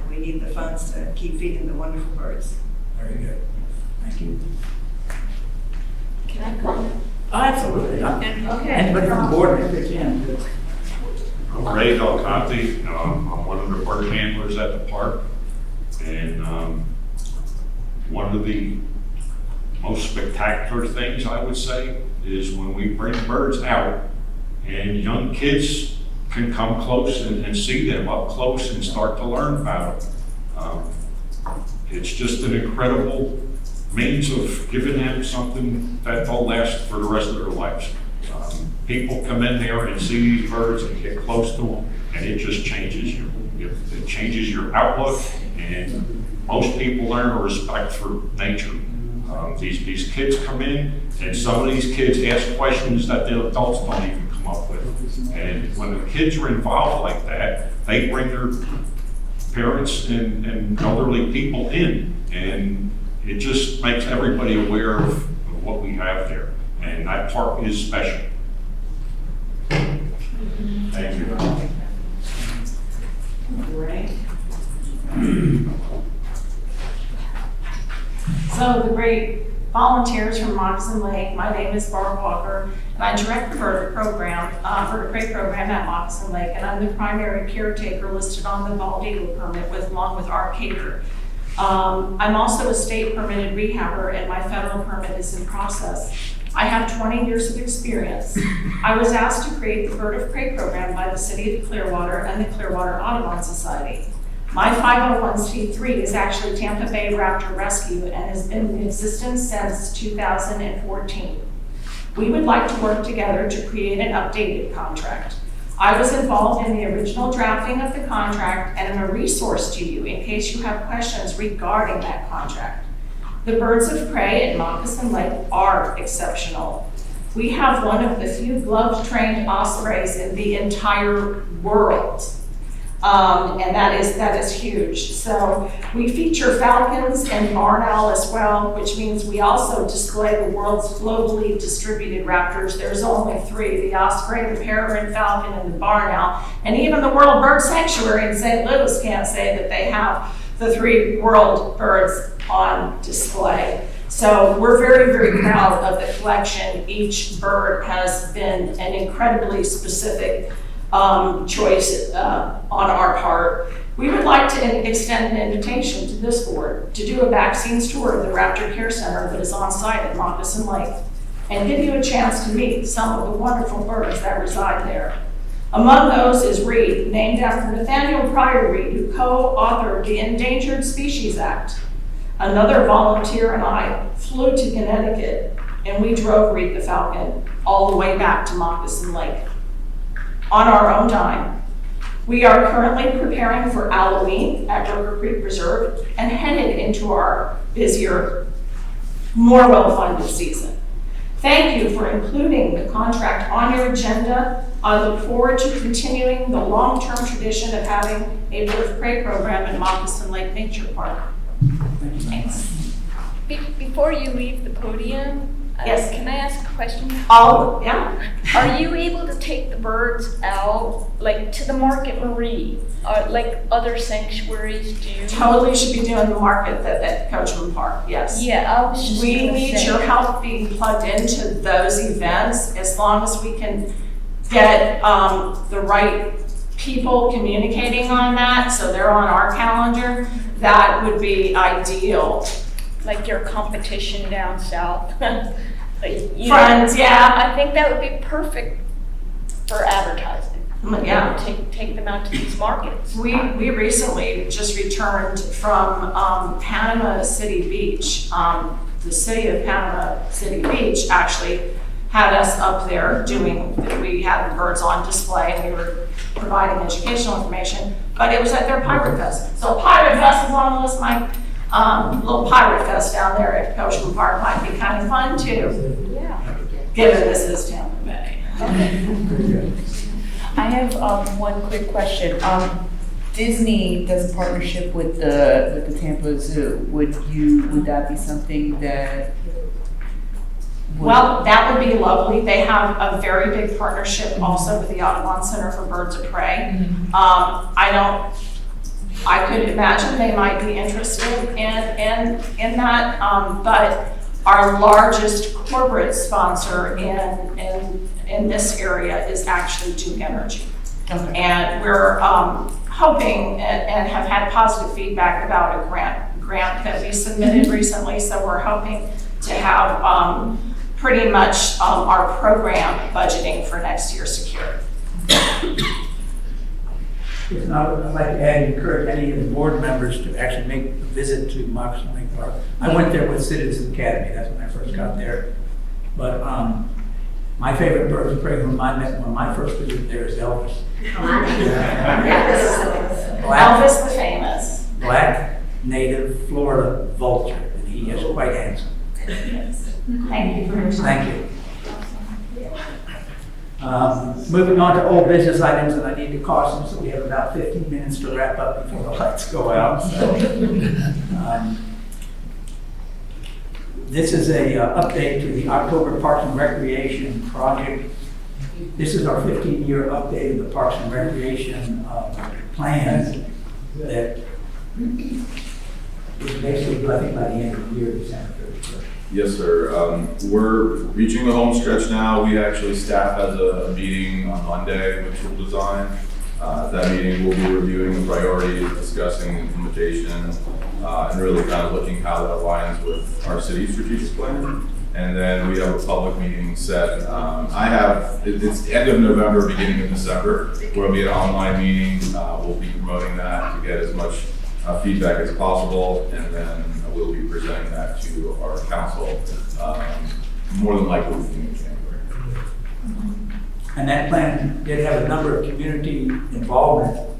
Speaker 12: And we need the funds to keep feeding the wonderful birds.
Speaker 1: Very good. Thank you.
Speaker 8: Can I comment?
Speaker 1: Oh, absolutely.
Speaker 8: Okay.
Speaker 1: Anybody from the board, if they can.
Speaker 13: I'm Ray Delconte. I'm one of the bird handlers at the park. And one of the most spectacular things, I would say, is when we bring birds out and young kids can come close and see them up close and start to learn about them. It's just an incredible means of giving them something that will last for the rest of their lives. People come in there and see these birds and get close to them, and it just changes it changes your outlook, and most people learn a respect for nature. These kids come in, and some of these kids ask questions that the adults don't even come up with. And when the kids are involved like that, they bring their parents and elderly people in, and it just makes everybody aware of what we have there. And that park is special. Thank you.
Speaker 14: So the great volunteers from Moccasin Lake, my name is Barb Walker, and I direct the bird program, bird prey program at Moccasin Lake, and I'm the primary caretaker listed on the bald eagle permit along with our caterer. I'm also a state permitted rehabber, and my federal permit is in process. I have 20 years of experience. I was asked to create the Bird of Prey program by the City of Clearwater and the Clearwater Audubon Society. My 501c3 is actually Tampa Bay Raptor Rescue and has been in existence since 2014. We would like to work together to create an updated contract. I was involved in the original drafting of the contract and am a resource to you in case you have questions regarding that contract. The birds of prey at Moccasin Lake are exceptional. We have one of the few glove-trained ospreys in the entire world. And that is huge. So we feature falcons and barn owl as well, which means we also display the world's globally distributed raptors. There's only 3, the osprey, the peregrine falcon, and the barn owl. And even the World Bird Sanctuary in St. Louis can't say that they have the 3 world birds on display. So we're very, very proud of the collection. Each bird has been an incredibly specific choice on our part. We would like to extend an invitation to this board to do a vaccines tour of the Raptor Care Center that is on site at Moccasin Lake and give you a chance to meet some of the wonderful birds that reside there. Among those is Reed, named after Nathaniel Pryor Reed, who co-authored the Endangered Species Act. Another volunteer and I flew to Connecticut and we drove Reed the falcon all the way back to Moccasin Lake on our own dime. We are currently preparing for Halloween at River Creek Reserve and headed into our busier, more well-funded season. Thank you for including the contract on your agenda. I look forward to continuing the long-term tradition of having a bird of prey program in Moccasin Lake Nature Park. Thanks.
Speaker 15: Before you leave the podium,
Speaker 14: yes,
Speaker 15: can I ask a question?
Speaker 14: Yeah.
Speaker 15: Are you able to take the birds out, like to the Market Marie, like other sanctuaries do?
Speaker 14: Totally should be doing the market at Coachman Park, yes.
Speaker 15: Yeah, I was just
Speaker 14: We
Speaker 15: gonna
Speaker 14: need
Speaker 15: say.
Speaker 14: your help being plugged into those events as long as we can get the right people communicating on that, so they're on our calendar. That would be ideal.
Speaker 15: Like your competition down south.
Speaker 14: Friends, yeah.
Speaker 15: I think that would be perfect for advertising.
Speaker 14: Yeah.
Speaker 15: Take them out to these markets.
Speaker 14: We recently just returned from Panama City Beach. The city of Panama City Beach actually had us up there we had the birds on display and we were providing educational information, but it was at their Pirate Fest. So Pirate Fest is on the list, Mike. Little Pirate Fest down there at Coachman Park might be kind of fun too.
Speaker 15: Yeah.
Speaker 14: Given this is Tampa Bay.
Speaker 15: Okay. I have one quick question.
Speaker 16: Disney does a partnership with the Tampa Zoo. Would that be something that?
Speaker 14: Well, that would be lovely. They have a very big partnership also with the Audubon Center for Birds of Prey. I could imagine they might be interested in that, but our largest corporate sponsor in this area is actually Duke Energy.
Speaker 16: Okay.
Speaker 14: And we're hoping and have had positive feedback about a grant that we submitted recently, so we're hoping to have pretty much our program budgeting for next year secured.
Speaker 1: If not, I'd like to add, encourage any of the board members to actually make a visit to Moccasin Lake Park. I went there with Citizens Academy, that's when I first got there. But my favorite birds of prey whom I met when my first visit there is Elvis.
Speaker 14: Elvis the famous.
Speaker 1: Black, native, Florida vulture, and he is quite handsome.
Speaker 14: Thank you for your time.
Speaker 1: Thank you. Moving on to old business items, and I need to caution, so we have about 15 minutes to wrap up before the lights go out. So, this is a update to the October Parks and Recreation project. This is our 15-year update of the Parks and Recreation plan that is basically due, I think, by the end of the year, December 31st.
Speaker 3: Yes, sir. We're reaching the home stretch now. We actually, staff has a meeting on Monday with Tool Design. At that meeting, we'll be reviewing the priorities, discussing implementation, and really kind of looking how that aligns with our city strategic plan. And then we have a public meeting set. It's the end of November, beginning of December, where it'll be an online meeting. We'll be promoting that to get as much feedback as possible, and then we'll be presenting that to our council, more than likely in January.
Speaker 1: And that plan did have a number of community involvement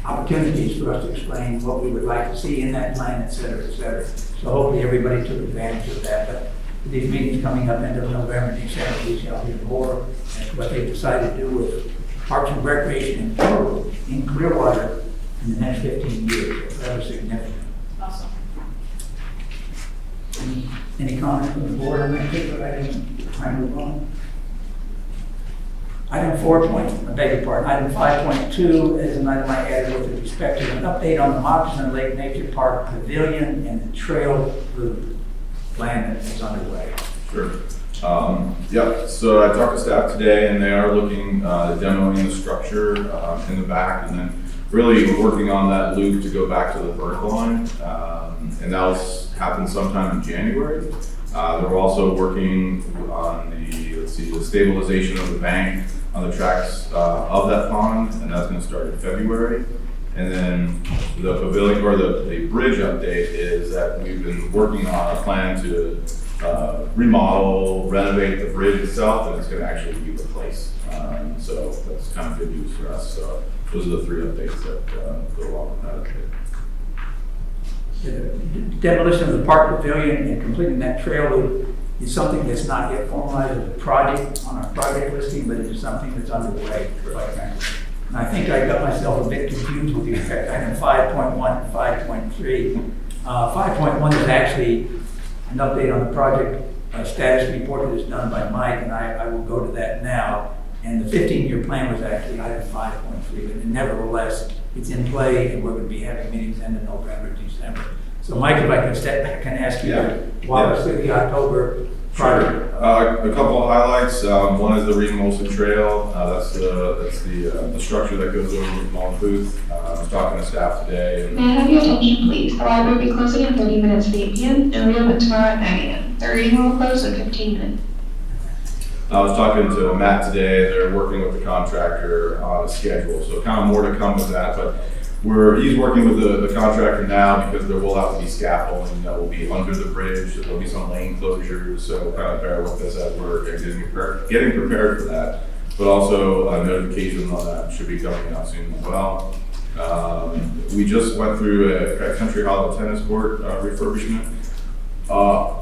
Speaker 1: opportunities for us to explain what we would like to see in that plan, et cetera, et cetera. So hopefully everybody took advantage of that. But with these meetings coming up end of November, December, we shall hear more as to what they've decided to do with Parks and Recreation in total in Clearwater in the next 15 years. So that was significant.
Speaker 14: Awesome.
Speaker 1: Any comments from the board on that particular item? Trying to move on. Item 4 point, I beg your pardon, item 5.2 is an item I added with respect to an update on the Moccasin Lake Nature Park Pavilion and the trail route plan that is underway.
Speaker 3: Sure. Yeah, so I talked to staff today, and they are looking at demoing the structure in the back, and then really working on that loop to go back to the vertical line. And that'll happen sometime in January. They're also working on the stabilization of the bank on the tracks of that pond, and that's going to start in February. And then the pavilion, or the bridge update, is that we've been working on a plan to remodel, renovate the bridge itself, and it's going to actually be replaced. So that's kind of good news for us. So those are the 3 updates that go along with that update.
Speaker 1: The demolition of the park pavilion and completing that trail loop is something that's not yet formalized as a project on our project listing, but it is something that's underway, quite frankly. And I think I got myself a bit confused with respect to item 5.1 and 5.3. 5.1 is actually an update on the project status report that is done by Mike, and I will go to that now. And the 15-year plan was actually item 5.3, but nevertheless, it's in play, and we're going to be having meetings end of November, December. So Mike, if I can step back and ask you to walk us through the October project.
Speaker 3: A couple of highlights. One is the Reed Molson Trail. That's the structure that goes over the Mullen Booth. I was talking to staff today.
Speaker 17: May I have your attention, please? The library will be closing in 30 minutes at 8 p.m. and reopen tomorrow at 9 a.m. The reading will close in 15 minutes.
Speaker 3: I was talking to Matt today. They're working with the contractor on a schedule, so kind of more to come with that. But he's working with the contractor now, because there will have to be scaffolding that will be under the bridge. There will be some lane closures, so kind of bear with us as we're getting prepared for that. But also notifications on that should be coming out soon as well. We just went through a Country Hollow tennis court refurbishment.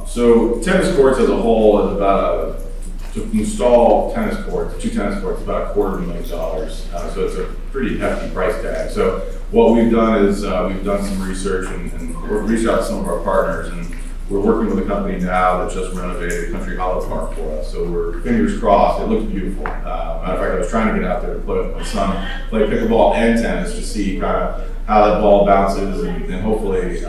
Speaker 3: So tennis courts as a whole is about a to install tennis courts, 2 tennis courts, about $250,000. So it's a pretty hefty price tag. So what we've done is we've done some research and we've reached out to some of our partners, and we're working with a company now that just renovated Country Hollow Park for us. So we're fingers crossed. It looks beautiful. Matter of fact, I was trying to get out there to play with my son, play pickleball and tennis to see kind of how that ball bounces and hopefully,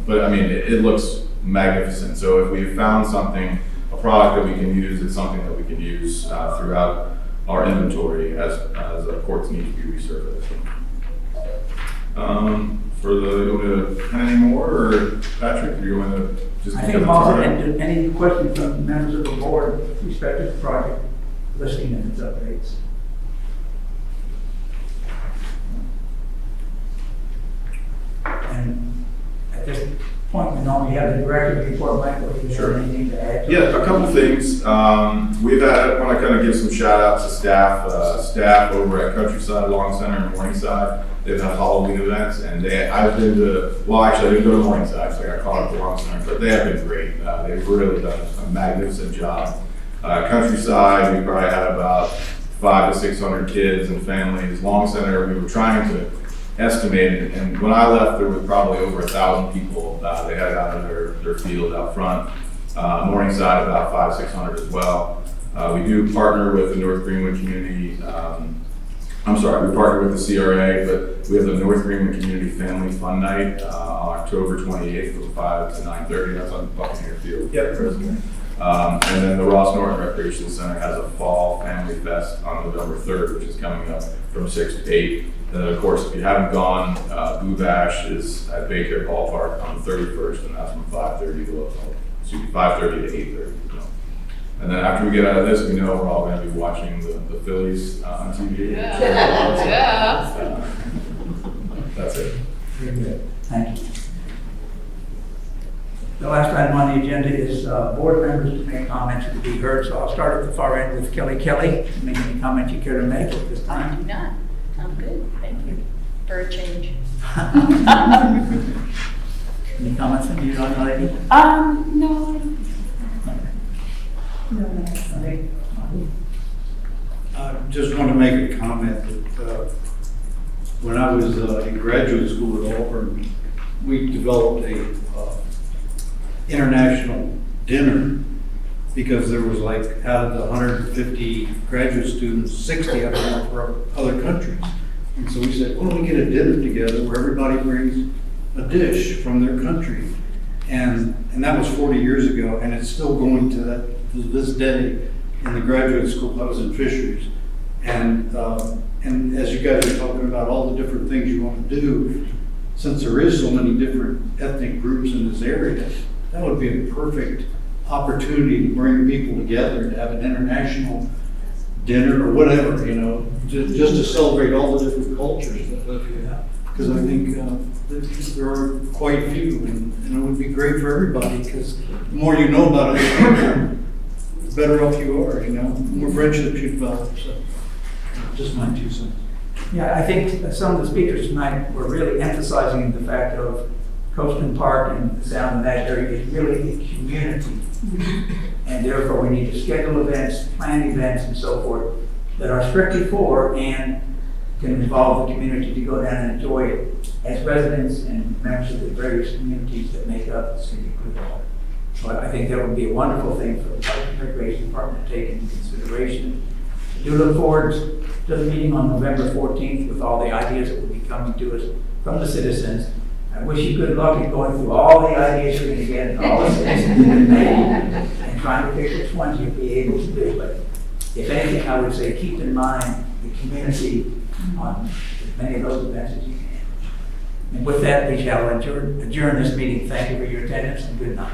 Speaker 3: but I mean, it looks magnificent. So if we've found something, a product that we can use, it's something that we can use throughout our inventory as courts need to be resurfaced. You want to add any more, or Patrick, or you want to just?
Speaker 1: I think I'm also, any questions from members of the board with respect to the project listing and its updates? And at this point, we normally have the director report. Michael, if you have anything to add?
Speaker 3: Yeah, a couple things. We've had, I want to kind of give some shout outs to staff over at Countryside Lawn Center in Morningside. They've had Halloween events, and I've been to, well, actually, I didn't go to Morningside, so I got caught up at the Lawn Center, but they have been great. They've really done a magnificent job. Countryside, we probably had about 500 to 600 kids and families. Lawn Center, we were trying to estimate it, and when I left, there was probably over 1,000 people. They had out of their field out front. Morningside, about 500-600 as well. We do partner with the North Greenwood Community. We partner with the CRA, but we have the North Greenwood Community Family Fun Night on October 28th from 5 to 9:30. That's on Buccaneer Field. Yep. And then the Ross Norton Recreation Center has a Fall Family Fest on November 3rd, which is coming up from 6 to 8. And then, of course, if you haven't gone, Boo Bash is at Baycare Ballpark on the 31st, and that's from 5:30 to 8:30. And then after we get out of this, we know we're all going to be watching the Phillies on TV.
Speaker 15: Yeah.
Speaker 3: That's it.
Speaker 1: Very good. Thank you. The last item on the agenda is board members to make comments to be heard. So I'll start at the far end with Kelly. Make any comment you care to make at this
Speaker 15: I
Speaker 1: time?
Speaker 15: do not. I'm good, thank you, for a change.
Speaker 1: Any comments from you, young lady?
Speaker 14: No.
Speaker 1: Okay.
Speaker 18: I just want to make a comment that when I was in graduate school at Auburn, we developed a international dinner because there was like, out of the 150 graduate students, 60 of them were from other countries. And so we said, well, we get a dinner together where everybody brings a dish from their country. And that was 40 years ago, and it's still going to this day in the graduate school. I was in fisheries. And as you guys are talking about all the different things you want to do, since there is so many different ethnic groups in this area, that would be a perfect opportunity to bring people together, to have an international dinner or whatever, just to celebrate all the different cultures that live here. Because I think there are quite a few, and it would be great for everybody, because the more you know about other people, the better off you are, the more friendships you develop. So, just my 2 cents.
Speaker 1: Yeah, I think some of the speakers tonight were really emphasizing the fact of Coastal Park and the sound of that area is really a community. And therefore we need to schedule events, plan events and so forth that are strictly for and can involve the community to go down and enjoy it as residents and members of the various communities that make up the city of Clearwater. So I think that would be a wonderful thing for the Park and Recreation Department to take into consideration. I do look forward to the meeting on November 14th with all the ideas that will be coming to us from the citizens. I wish you good luck in going through all the ideas you're going to get and all the citizens you're going to make and trying to pick which ones you'll be able to do. But if anything, I would say keep in mind the community on as many of those events as you can. And with that, we shall adjourn this meeting. Thank you for your attendance and good night.